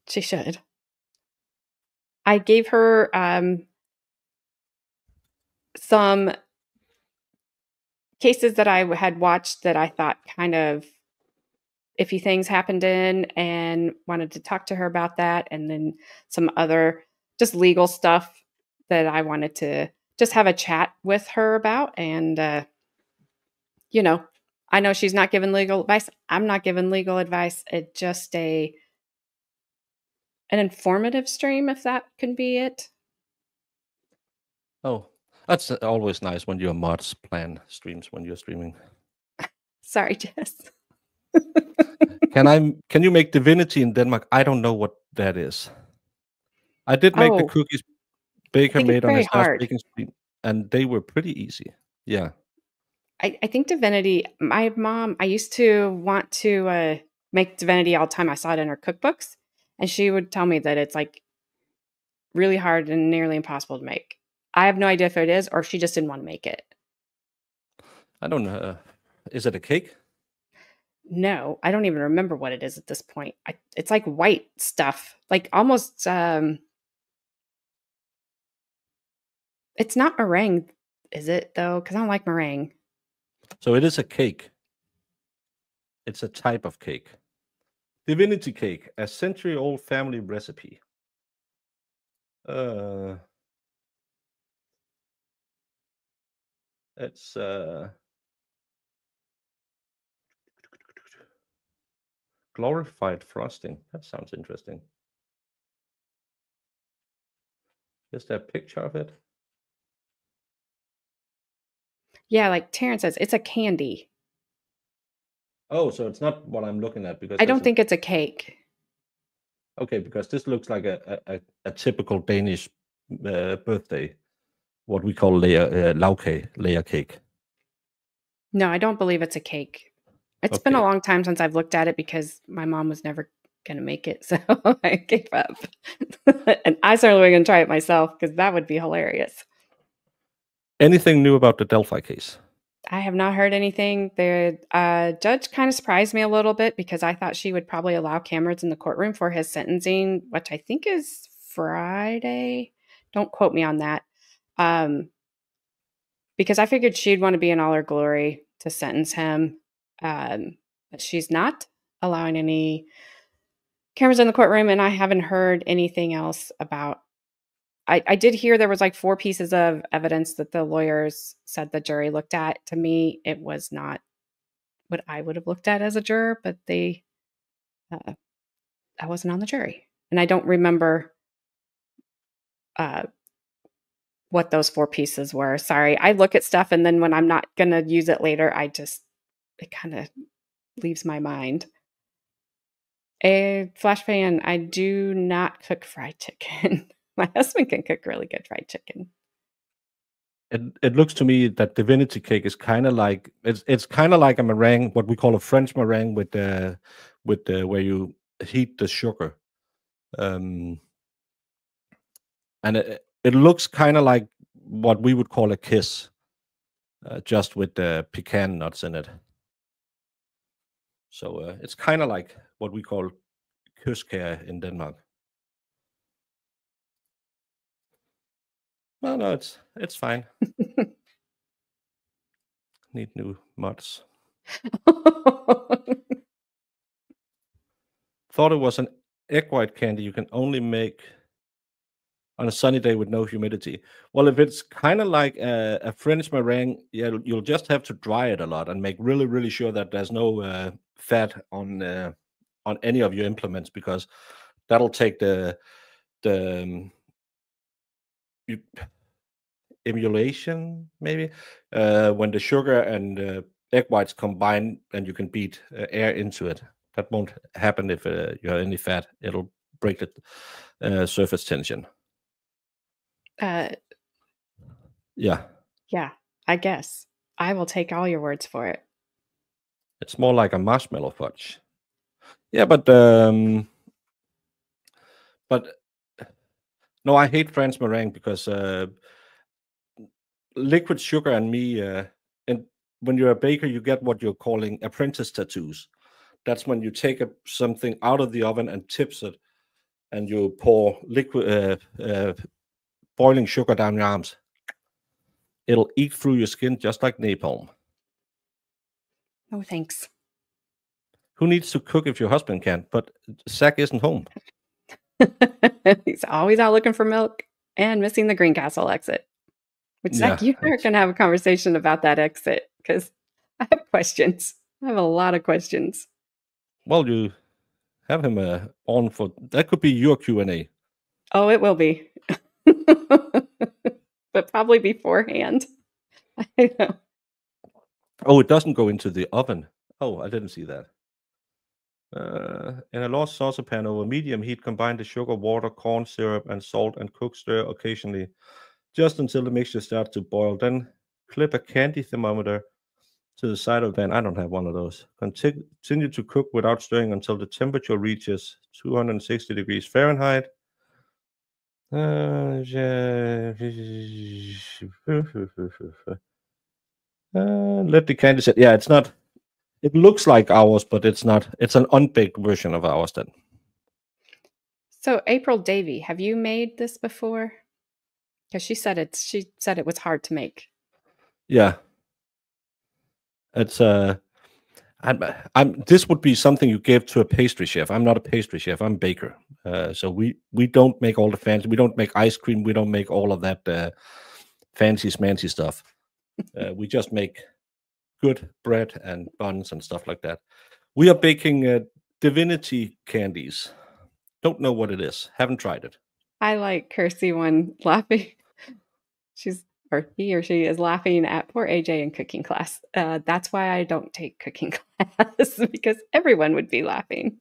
She should. I gave her some cases that I had watched that I thought kind of iffy things happened in, and wanted to talk to her about that. And then some other just legal stuff that I wanted to just have a chat with her about. And, you know, I know she's not giving legal advice. I'm not giving legal advice. It's just an informative stream, if that can be it. Oh, that's always nice when your mods plan streams when you're streaming. Sorry, Jess. Can you make divinity in Denmark? I don't know what that is. I did make the cookies Baker made on his last baking stream, and they were pretty easy. Yeah. I think divinity, my mom, I used to want to make divinity all the time. I saw it in her cookbooks, and she would tell me that it's like really hard and nearly impossible to make. I have no idea if it is, or if she just didn't want to make it. I don't know. Is it a cake? No, I don't even remember what it is at this point. It's like white stuff, like almost, it's not meringue, is it though? Because I don't like meringue. So it is a cake. It's a type of cake. Divinity cake, a century-old family recipe. It's glorified frosting. That sounds interesting. Is there a picture of it? Yeah, like Terrence says, it's a candy. Oh, so it's not what I'm looking at, because I don't think it's a cake. Okay, because this looks like a typical Danish birthday, what we call layer cake. No, I don't believe it's a cake. It's been a long time since I've looked at it, because my mom was never going to make it, so I gave up. And I certainly was going to try it myself, because that would be hilarious. Anything new about the Delphi case? I have not heard anything. The judge kind of surprised me a little bit, because I thought she would probably allow cameras in the courtroom for his sentencing, which I think is Friday. Don't quote me on that. Because I figured she'd want to be in all her glory to sentence him. But she's not allowing any cameras in the courtroom, and I haven't heard anything else about. I did hear there was like 4 pieces of evidence that the lawyers said the jury looked at. To me, it was not what I would have looked at as a juror, but I wasn't on the jury. And I don't remember what those 4 pieces were. Sorry. I look at stuff, and then when I'm not going to use it later, it kind of leaves my mind. A flash fan, I do not cook fried chicken. My husband can cook really good fried chicken. It looks to me that divinity cake is kind of like it's kind of like a meringue, what we call a French meringue, with where you heat the sugar. and it looks kind of like what we would call a kiss, just with the pecan nuts in it. So it's kind of like what we call kyskær in Denmark. No, it's fine. Need new mods. Thought it was an egg white candy you can only make on a sunny day with no humidity. Well, if it's kind of like a French meringue, yeah, you'll just have to dry it a lot and make really, really sure that there's no fat on any of your implements, because that'll take the you- emulation, maybe, when the sugar and egg whites combine and you can beat air into it. That won't happen if you have any fat. It'll break the surface tension. uh, Yeah, yeah, I guess. I will take all your words for it. it's more like a marshmallow fudge. Yeah, but no, I hate French meringue because liquid sugar and me, and when you're a baker, you get what you're calling apprentice tattoos. That's when you take something out of the oven and tips it, and you pour liquid boiling sugar down your arms. It'll eat through your skin just like napalm. Oh, thanks. Who needs to cook if your husband can't? But Zach isn't home. He's always out looking for milk and missing the Greencastle exit. Which, Zach, Yeah, you and I are going to have a conversation about that exit, because I have questions. I have a lot of questions. well, you have him on for that. Could be your Q&A. Oh, it will be. But probably beforehand. I know. Oh, it doesn't go into the oven. Oh, I didn't see that. In a large saucepan over medium heat, combine the sugar, water, corn syrup, and salt, and cook, stir occasionally, just until the mixture starts to boil. Then clip a candy thermometer to the side of the pan. I don't have one of those. Continue to cook without stirring until the temperature reaches 260 degrees Fahrenheit. Let the candy set. Yeah, it's not. It looks like ours, but it's not. It's an unbaked version of ours then. So, April Davy, have you made this before? Because she said it was hard to make. Yeah. It's I'm this would be something you give to a pastry chef. I'm not a pastry chef. I'm a baker. So we don't make all the fancy. We don't make ice cream. We don't make all of that fancy smancy stuff. We just make good bread and buns and stuff like that. We are baking divinity candies. Don't know what it is. Haven't tried it. I like Kirsty one laughing. He or she is laughing at poor AJ in cooking class. That's why I don't take cooking class, because everyone would be laughing.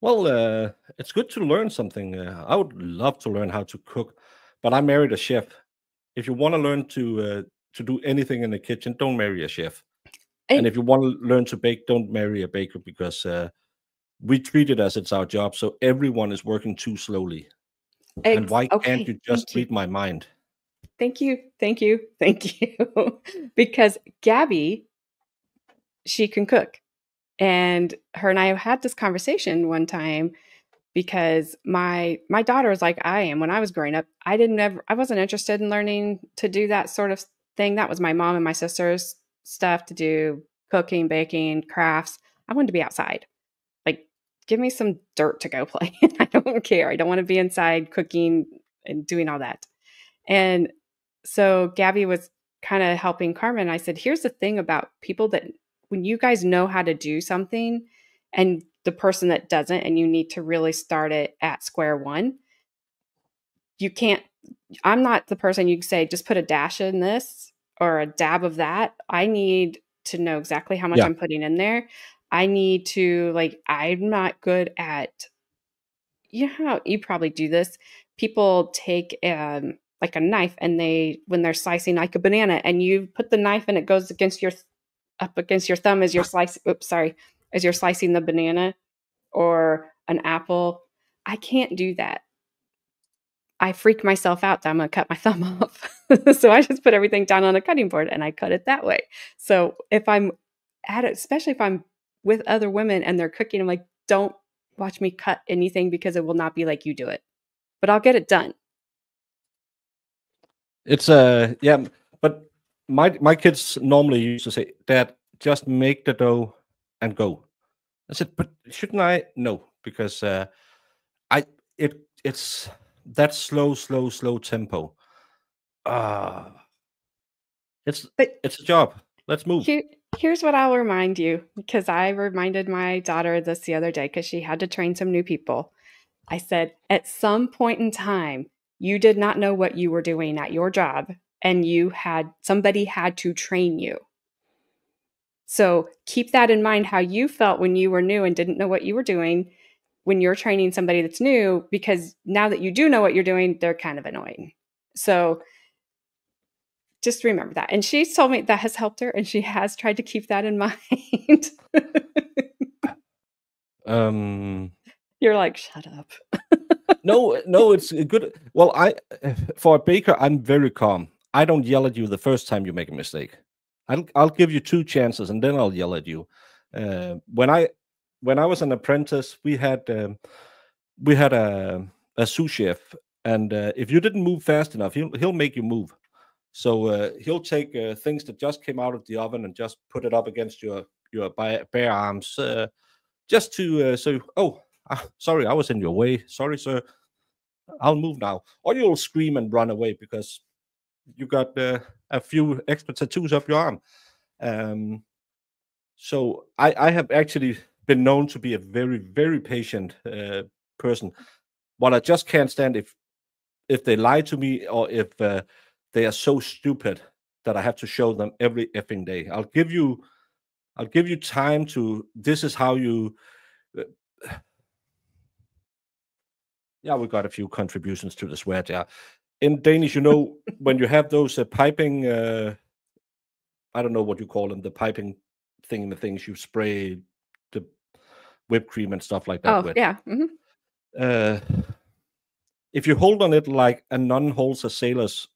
Well, it's good to learn something. I would love to learn how to cook, but I married a chef. If you want to learn to do anything in the kitchen, don't marry a chef. And if you want to learn to bake, don't marry a baker, because we treat it as it's our job. So everyone is working too slowly. And why can't you just read my mind? Thank you. Because Gabby, she can cook. And her and I had this conversation one time, because my daughter is like I am. When I was growing up, I wasn't interested in learning to do that sort of thing. That was my mom and my sister's stuff to do: cooking, baking, crafts. I wanted to be outside. Like, give me some dirt to go play. I don't care. I don't want to be inside cooking and doing all that. And so Gabby was kind of helping Carmen. I said, here's the thing about people: that when you guys know how to do something and the person that doesn't, and you need to really start it at square one, you can't, I'm not the person you can say, just put a dash in this or a dab of that. I need to know exactly how much I'm putting in there. I need to, I'm not good at, how you probably do this. People take like a knife, and when they're slicing like a banana, and you put the knife and it goes up against your thumb as you're as you're slicing the banana or an apple. I can't do that. I freak myself out that I'm going to cut my thumb off. So I just put everything down on a cutting board and I cut it that way. So if I'm at it, especially if I'm with other women and they're cooking, I'm like, don't watch me cut anything because it will not be like you do it, but I'll get it done. It's yeah, but my kids normally used to say, "Dad, just make the dough and go." I said, "But shouldn't I?" No, because I it's that slow tempo. Ah, it's But it's a job. Let's move. here's what I'll remind you, because I reminded my daughter this the other day because she had to train some new people. I said, at some point in time, you did not know what you were doing at your job, and somebody had to train you. So keep that in mind, how you felt when you were new and didn't know what you were doing when you're training somebody that's new, because now that you do know what you're doing, they're kind of annoying. So just remember that. And she's told me that has helped her, and she has tried to keep that in mind. You're like, shut up. No, it's good. Well, for a baker, I'm very calm. I don't yell at you the first time you make a mistake. I'll give you 2 chances and then I'll yell at you. When I was an apprentice, we had a sous chef, and if you didn't move fast enough, he'll make you move. So he'll take things that just came out of the oven and just put it up against your bare arms, just to so. Oh, sorry, I was in your way. Sorry, sir. I'll move now. Or you'll scream and run away because you got a few extra tattoos up your arm. So I have actually been known to be a very patient person. What I just can't stand if they lie to me, or if they are so stupid that I have to show them every effing day. I'll give you time to. This is how you. Uh, yeah, we got a few contributions to the sweat. Yeah, in Danish, when you have those piping. I don't know what you call them. The piping thing, the things you spray the whipped cream and stuff like that Oh, with. yeah. Uh, if you hold on it like a nun holds a sailor's,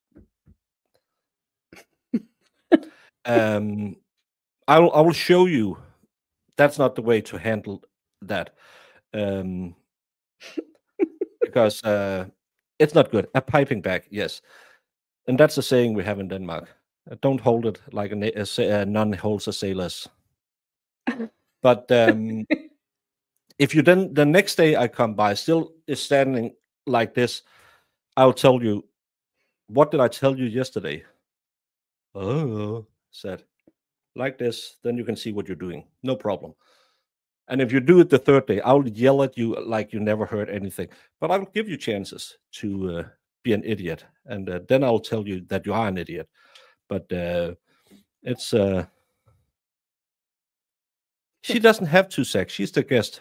I will show you. That's not the way to handle that, because it's not good. A piping bag, yes, and that's a saying we have in Denmark. Don't hold it like a nun holds a sailor's. But if you then the next day I come by, still is standing like this, I'll tell you, what did I tell you yesterday? Oh, said like this, then you can see what you're doing. No problem. And if you do it the third day, I'll yell at you like you never heard anything. But I will give you chances to be an idiot, and then I'll tell you that you are an idiot. But it's she doesn't have to sex. She's the guest.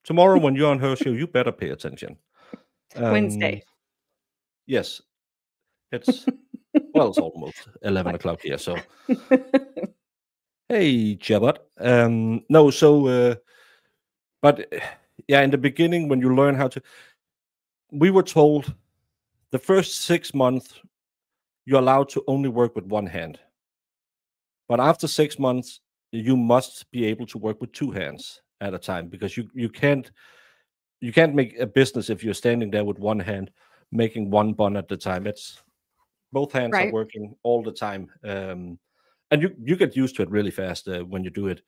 Tomorrow, when you're on her show, you better pay attention. Wednesday. Yes, it's it's almost 11 o'clock here. So, hey, Jabot. No, so, but yeah, in the beginning, when you learn how to, we were told the first 6 months you're allowed to only work with one hand, but after 6 months, you must be able to work with two hands at a time, because you can't make a business if you're standing there with one hand making one bun at the time. It's both hands are Right. working all the time, and you get used to it really fast when you do it.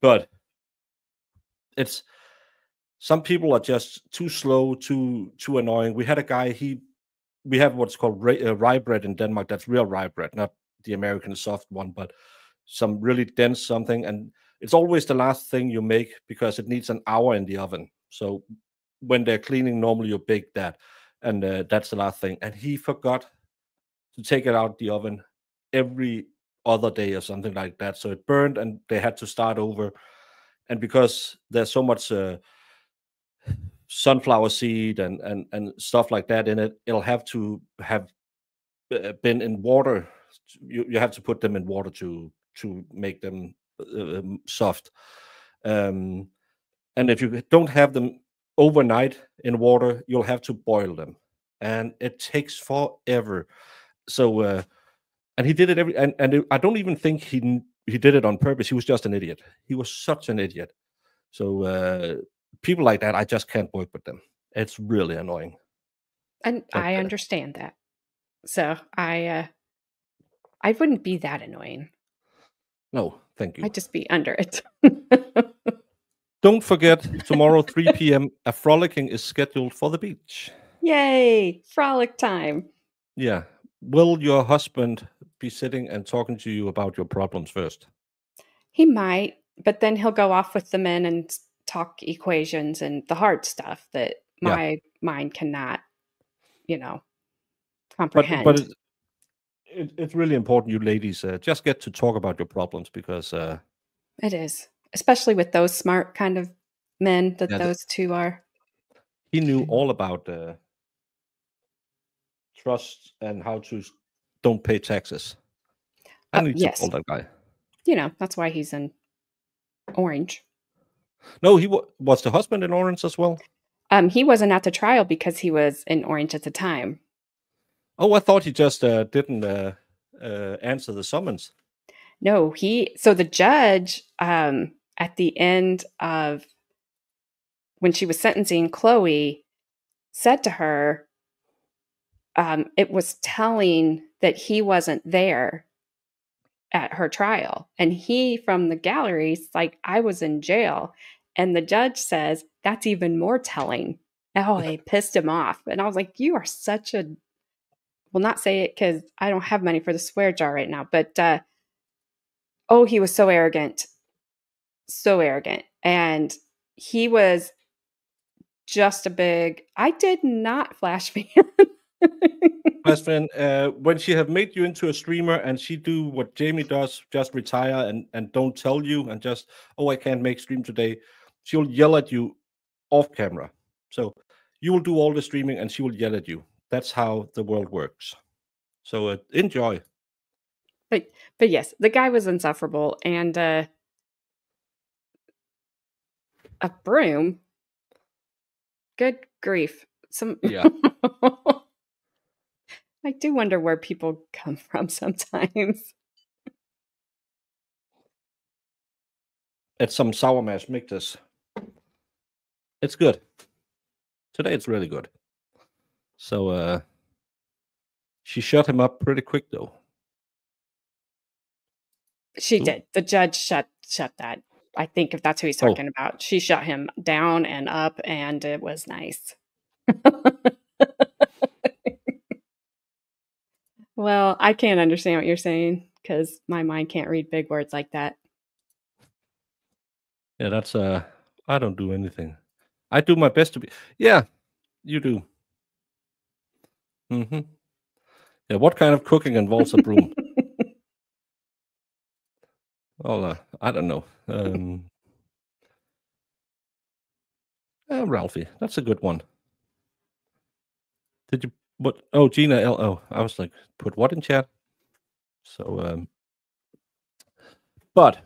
But it's some people are just too slow, too annoying. We had a guy. We have what's called rye bread in Denmark. That's real rye bread, not the American soft one, but some really dense something. And it's always the last thing you make because it needs an hour in the oven. So when they're cleaning, normally you bake that, and that's the last thing. And he forgot to take it out the oven every other day or something like that. So it burned, and they had to start over. And because there's so much sunflower seed and stuff like that in it, it'll have to have been in water. You have to put them in water to make them soft. And if you don't have them overnight in water, you'll have to boil them. and it takes forever. So, and he did it I don't even think he did it on purpose. He was just an idiot. He was such an idiot. So, people like that, I just can't work with them. It's really annoying. And But I understand that. So I wouldn't be that annoying. no, thank you. I'd just be under it. Don't forget, tomorrow, 3 p.m., a frolicking is scheduled for the beach. Yay! Frolic time. Yeah. Will your husband be sitting and talking to you about your problems first? He might, but then he'll go off with the men and talk equations and the hard stuff that Yeah. my mind cannot, But comprehend. it's really important, you ladies, just get to talk about your problems because It is, especially with those smart kind of men that yeah, those two are. he knew all about trust and how to don't pay taxes. I need to Yes, call that guy. that's why he's in Orange. No, he was the husband in Orange as well. He wasn't at the trial because he was in Orange at the time. Oh, I thought he just didn't answer the summons. No, so the judge, at the end of when she was sentencing Chloe, said to her, it was telling that he wasn't there at her trial. And he, from the galleries, like, I was in jail. And the judge says, that's even more telling. Oh, it pissed him off. And I was like, you are such a, well, not say it because I don't have money for the swear jar right now, but oh, he was so arrogant. So arrogant. And he was just a big, I did not flash fan. Best friend, when she have made you into a streamer and she do what Jamie does, just retire and don't tell you and just, oh, I can't make stream today, she'll yell at you off camera. So you will do all the streaming and she will yell at you. That's how the world works. So enjoy. But yes, the guy was insufferable, and a broom. Good grief! Yeah. I do wonder where people come from sometimes. It's some sour mash mixes. It's good. Today it's really good. So she shut him up pretty quick though. She Ooh. did. The judge shut that. I think if that's who he's talking about. She shut him down and up, and it was nice. Well, I can't understand what you're saying because my mind can't read big words like that. Yeah, that's I don't do anything. I do my best to be. Yeah, you do. Mm-hmm. Yeah, what kind of cooking involves a broom? Well, I don't know. Ralphie, that's a good one. Did you what? Oh, Gina L. Oh, I was like, put what in chat? So, but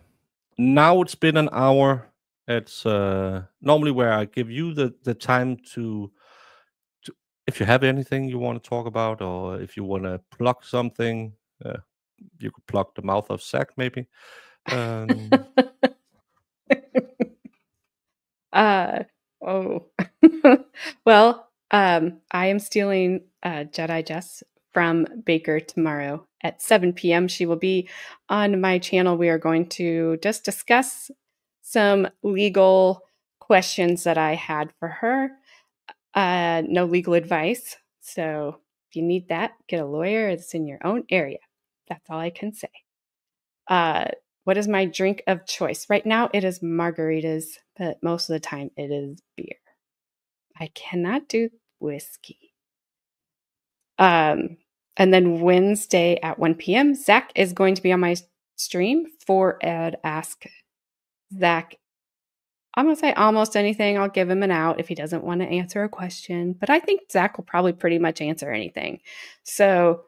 now it's been an hour. It's normally where I give you the time to if you have anything you want to talk about, or if you want to plug something, you could plug the mouth of Zach, maybe. Oh. Well, I am stealing Jedi Jess from Baker tomorrow at 7 p.m. She will be on my channel. We are going to just discuss some legal questions that I had for her. No legal advice. So if you need that, get a lawyer that's in your own area. That's all I can say. What is my drink of choice? Right now it is margaritas, but most of the time it is beer. I cannot do whiskey. And then Wednesday at 1 p.m., Zach is going to be on my stream for Ed Ask Zach. I'm going to say almost anything. I'll give him an out if he doesn't want to answer a question. But I think Zach will probably pretty much answer anything. So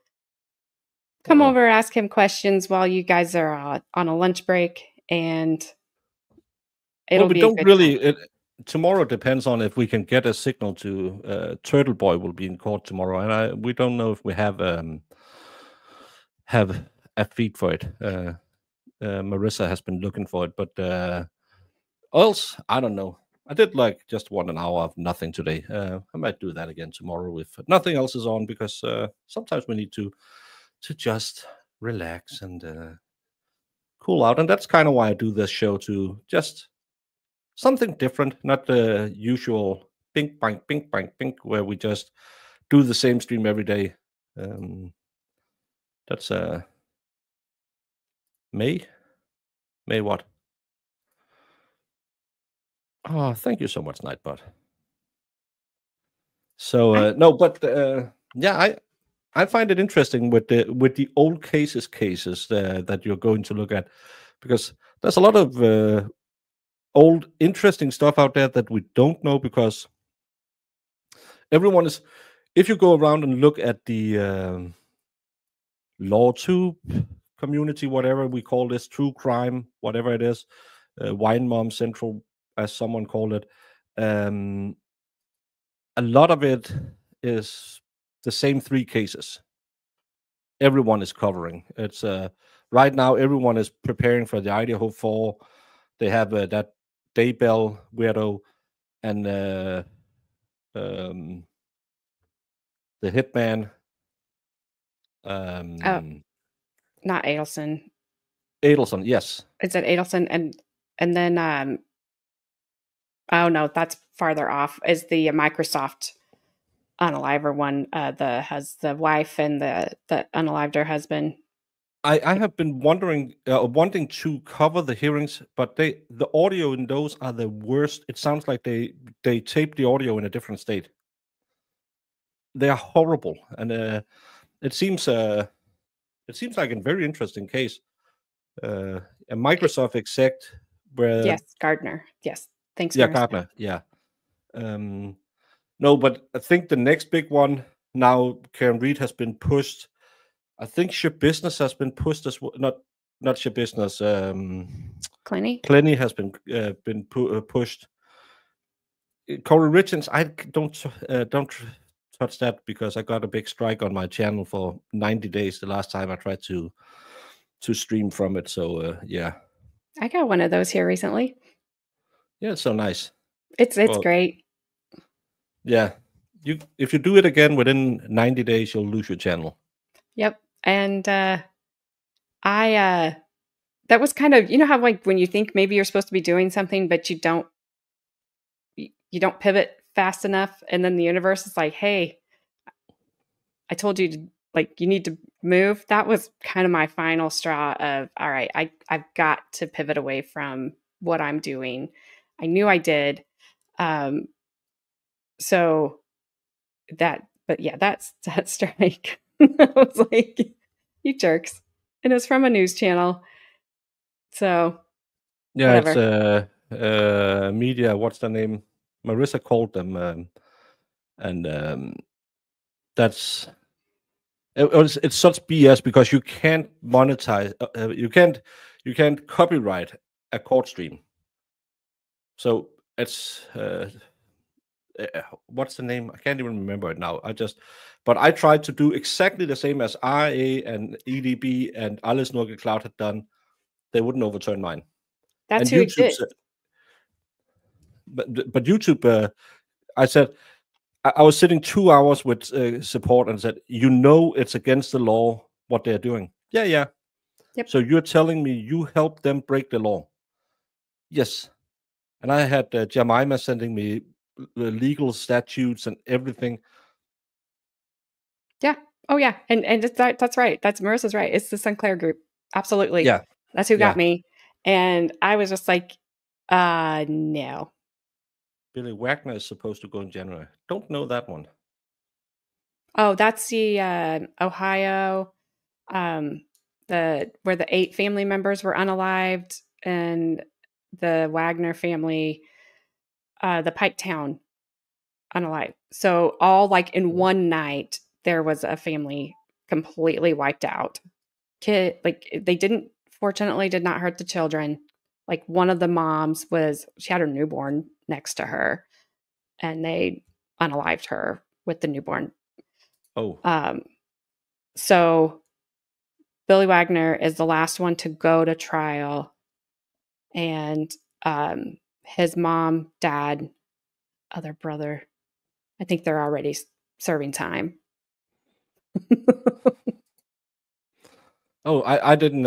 come over, ask him questions while you guys are on a lunch break, and it'll be a good time. tomorrow depends on if we can get a signal to Turtle Boy will be in court tomorrow, and we don't know if we have a feed for it. Marissa has been looking for it, but else I don't know. I did like just 1 hour of nothing today. I might do that again tomorrow if nothing else is on, because sometimes we need to just relax and cool out, and that's kind of why I do this show, to just something different, not the usual bing bang bing bang bing where we just do the same stream every day. That's May what? Oh, thank you so much, Nightbot. So no, but yeah, I find it interesting with the old cases that you're going to look at, because there's a lot of old interesting stuff out there that we don't know, because everyone is, if you go around and look at the LawTube community, whatever we call this, true crime, whatever it is, Wine Mom Central, as someone called it, a lot of it is the same 3 cases everyone is covering. It's right now everyone is preparing for the Idaho 4. They have that Daybell weirdo and the hitman. Not Adelson. Adelson, yes. Is it Adelson? And then oh no, that's farther off. Is the Microsoft unaliver one? Has the wife and the unalived her husband. I have been wanting to cover the hearings, but the audio in those are the worst. It sounds like they taped the audio in a different state. They are horrible, and it seems like a very interesting case. A Microsoft exec, where Yes, Gardner. Yes, thanks. Yeah, Marissa. Gardner. Yeah. No, but I think the next big one now, Karen Reed has been pushed. I think Ship Business has been pushed as well. Not Ship Business. Clenny has been pushed. Corey Richards, I don't touch that, because I got a big strike on my channel for 90 days the last time I tried to stream from it. So yeah, I got one of those here recently. Yeah, it's so nice. It's great. Yeah, if you do it again within 90 days, you'll lose your channel. Yep. And I that was kind of, you know how like when you think maybe you're supposed to be doing something, but you don't pivot fast enough, and then the universe is like, hey, I told you to, like, you need to move. That was kind of my final straw of, all right, I've got to pivot away from what I'm doing. I knew I did. So that, but yeah, that's that strike. I was like, you jerks. And it was from a news channel. So yeah, whatever. It's media. What's the name? Marissa called them, and that's it's such BS, because you can't monetize. You can't copyright a court stream. So it's what's the name? I can't even remember it now. But I tried to do exactly the same as RA and EDB and Alice Norge Cloud had done. They wouldn't overturn mine. That's and who YouTube did. said, but YouTube, I said, I was sitting 2 hours with support and said, it's against the law what they're doing. Yeah. Yep. So you're telling me you helped them break the law? Yes. And I had Jemima sending me legal statutes and everything. Yeah. Oh yeah. And that's right. That's Marissa's right. It's the Sinclair group. Absolutely. Yeah. That's who got me. And I was just like, no. Billy Wagner is supposed to go in January. Don't know that one. Oh, that's the Ohio, where the 8 family members were unalived, and the Wagner family, the Piketown unalived. So all like in one night, there was a family completely wiped out. Fortunately did not hurt the children. Like one of the moms she had her newborn next to her, and they unalived her with the newborn. Oh. So Billy Wagner is the last one to go to trial, and his mom, dad, other brother, I think they're already serving time. Oh, I didn't.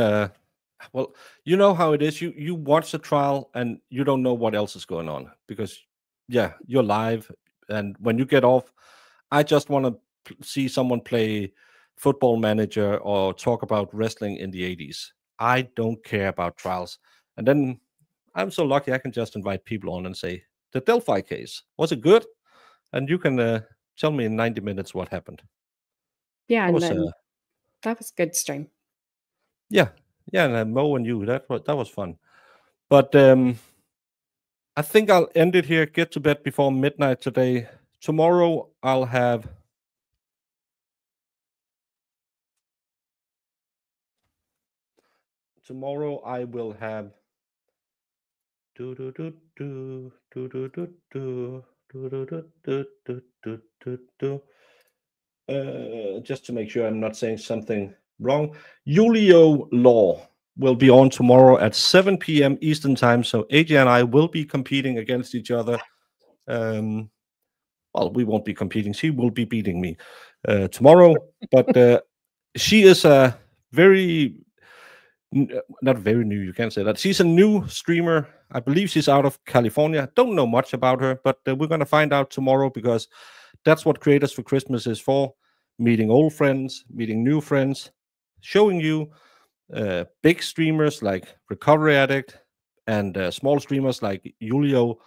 Well, you know how it is. You watch the trial and you don't know what else is going on because, yeah, you're live. And when you get off, I just want to see someone play Football Manager or talk about wrestling in the 80s. I don't care about trials. And then I'm so lucky I can just invite people on and say, the Delphi case, was it good? And you can tell me in 90 minutes what happened. Yeah, That and was then that was good stream. yeah, and Mo and you, that was fun. But I think I'll end it here. Get to bed before midnight today. Tomorrow I'll have tomorrow I will have just to make sure I'm not saying something wrong. Julio Law will be on tomorrow at 7 p.m. Eastern time. So AJ and I will be competing against each other. Well, we won't be competing. She will be beating me tomorrow. But she is a not very new. You can't say that. She's a new streamer. I believe she's out of California. Don't know much about her, but we're going to find out tomorrow because that's what Creators for Christmas is for. Meeting old friends, meeting new friends, showing you big streamers like Recovery Addict and small streamers like Julio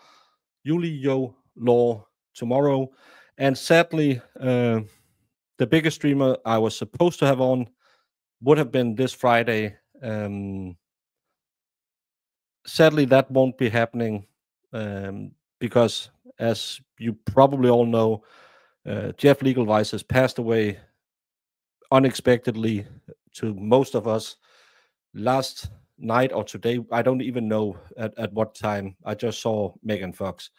Law tomorrow. And sadly, the biggest streamer I was supposed to have on would have been this Friday. Sadly, that won't be happening because, as you probably all know, Jeff Legal Vice has passed away unexpectedly to most of us last night or today. I don't even know at what time. I just saw Megan Fox.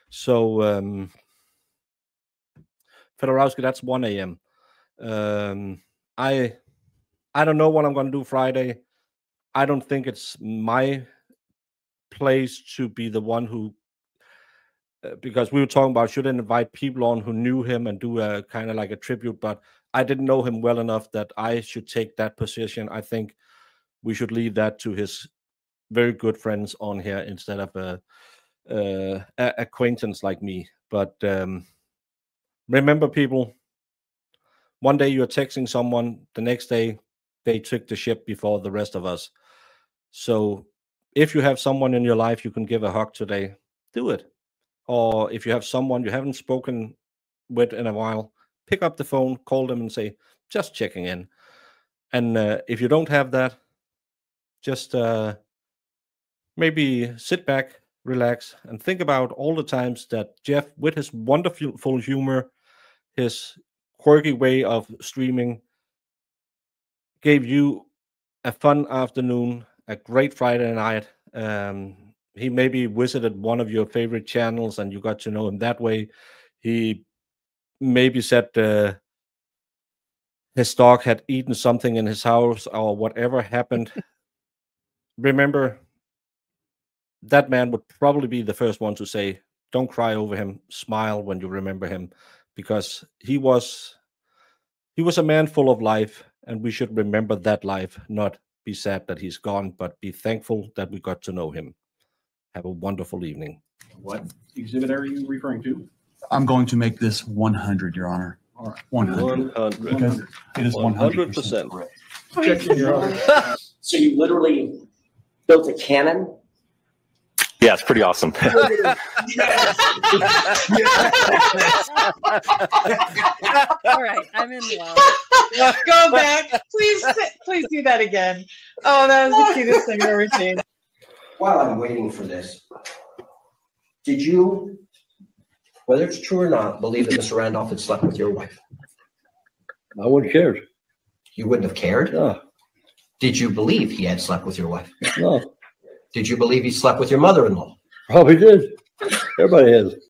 So, Fedorowski, that's 1 a.m. I don't know what I'm going to do Friday. I don't think it's my place to be the one who, because we were talking about should invite people on who knew him and do a kind of like a tribute, but I didn't know him well enough that I should take that position. I think we should leave that to his very good friends on here instead of a acquaintance like me. But remember, people, one day you're texting someone, the next day they took the ship before the rest of us. So if you have someone in your life you can give a hug today, do it. Or if you have someone you haven't spoken with in a while, pick up the phone, call them and say, just checking in. And if you don't have that, just maybe sit back, relax, and think about all the times that Jeff, with his wonderful humor, his quirky way of streaming, gave you a fun afternoon, a great Friday night. He maybe visited one of your favorite channels and you got to know him that way. He maybe said his dog had eaten something in his house or whatever happened. Remember, that man would probably be the first one to say, don't cry over him, smile when you remember him, because he was a man full of life, and we should remember that life, not be sad that he's gone, but be thankful that we got to know him. Have a wonderful evening. What exhibit are you referring to? I'm going to make this 100, Your Honor. All right. 100. Because it is 100% correct. So you literally built a cannon? Yeah, it's pretty awesome. All right, I'm in love. Go back. Please do that again. Oh, that was the cutest thing I've ever seen. While I'm waiting for this, did you, whether it's true or not, believe that Mr. Randolph had slept with your wife? I wouldn't have cared. You wouldn't have cared? No. Did you believe he had slept with your wife? No. Did you believe he slept with your mother-in-law? Probably did. Everybody has.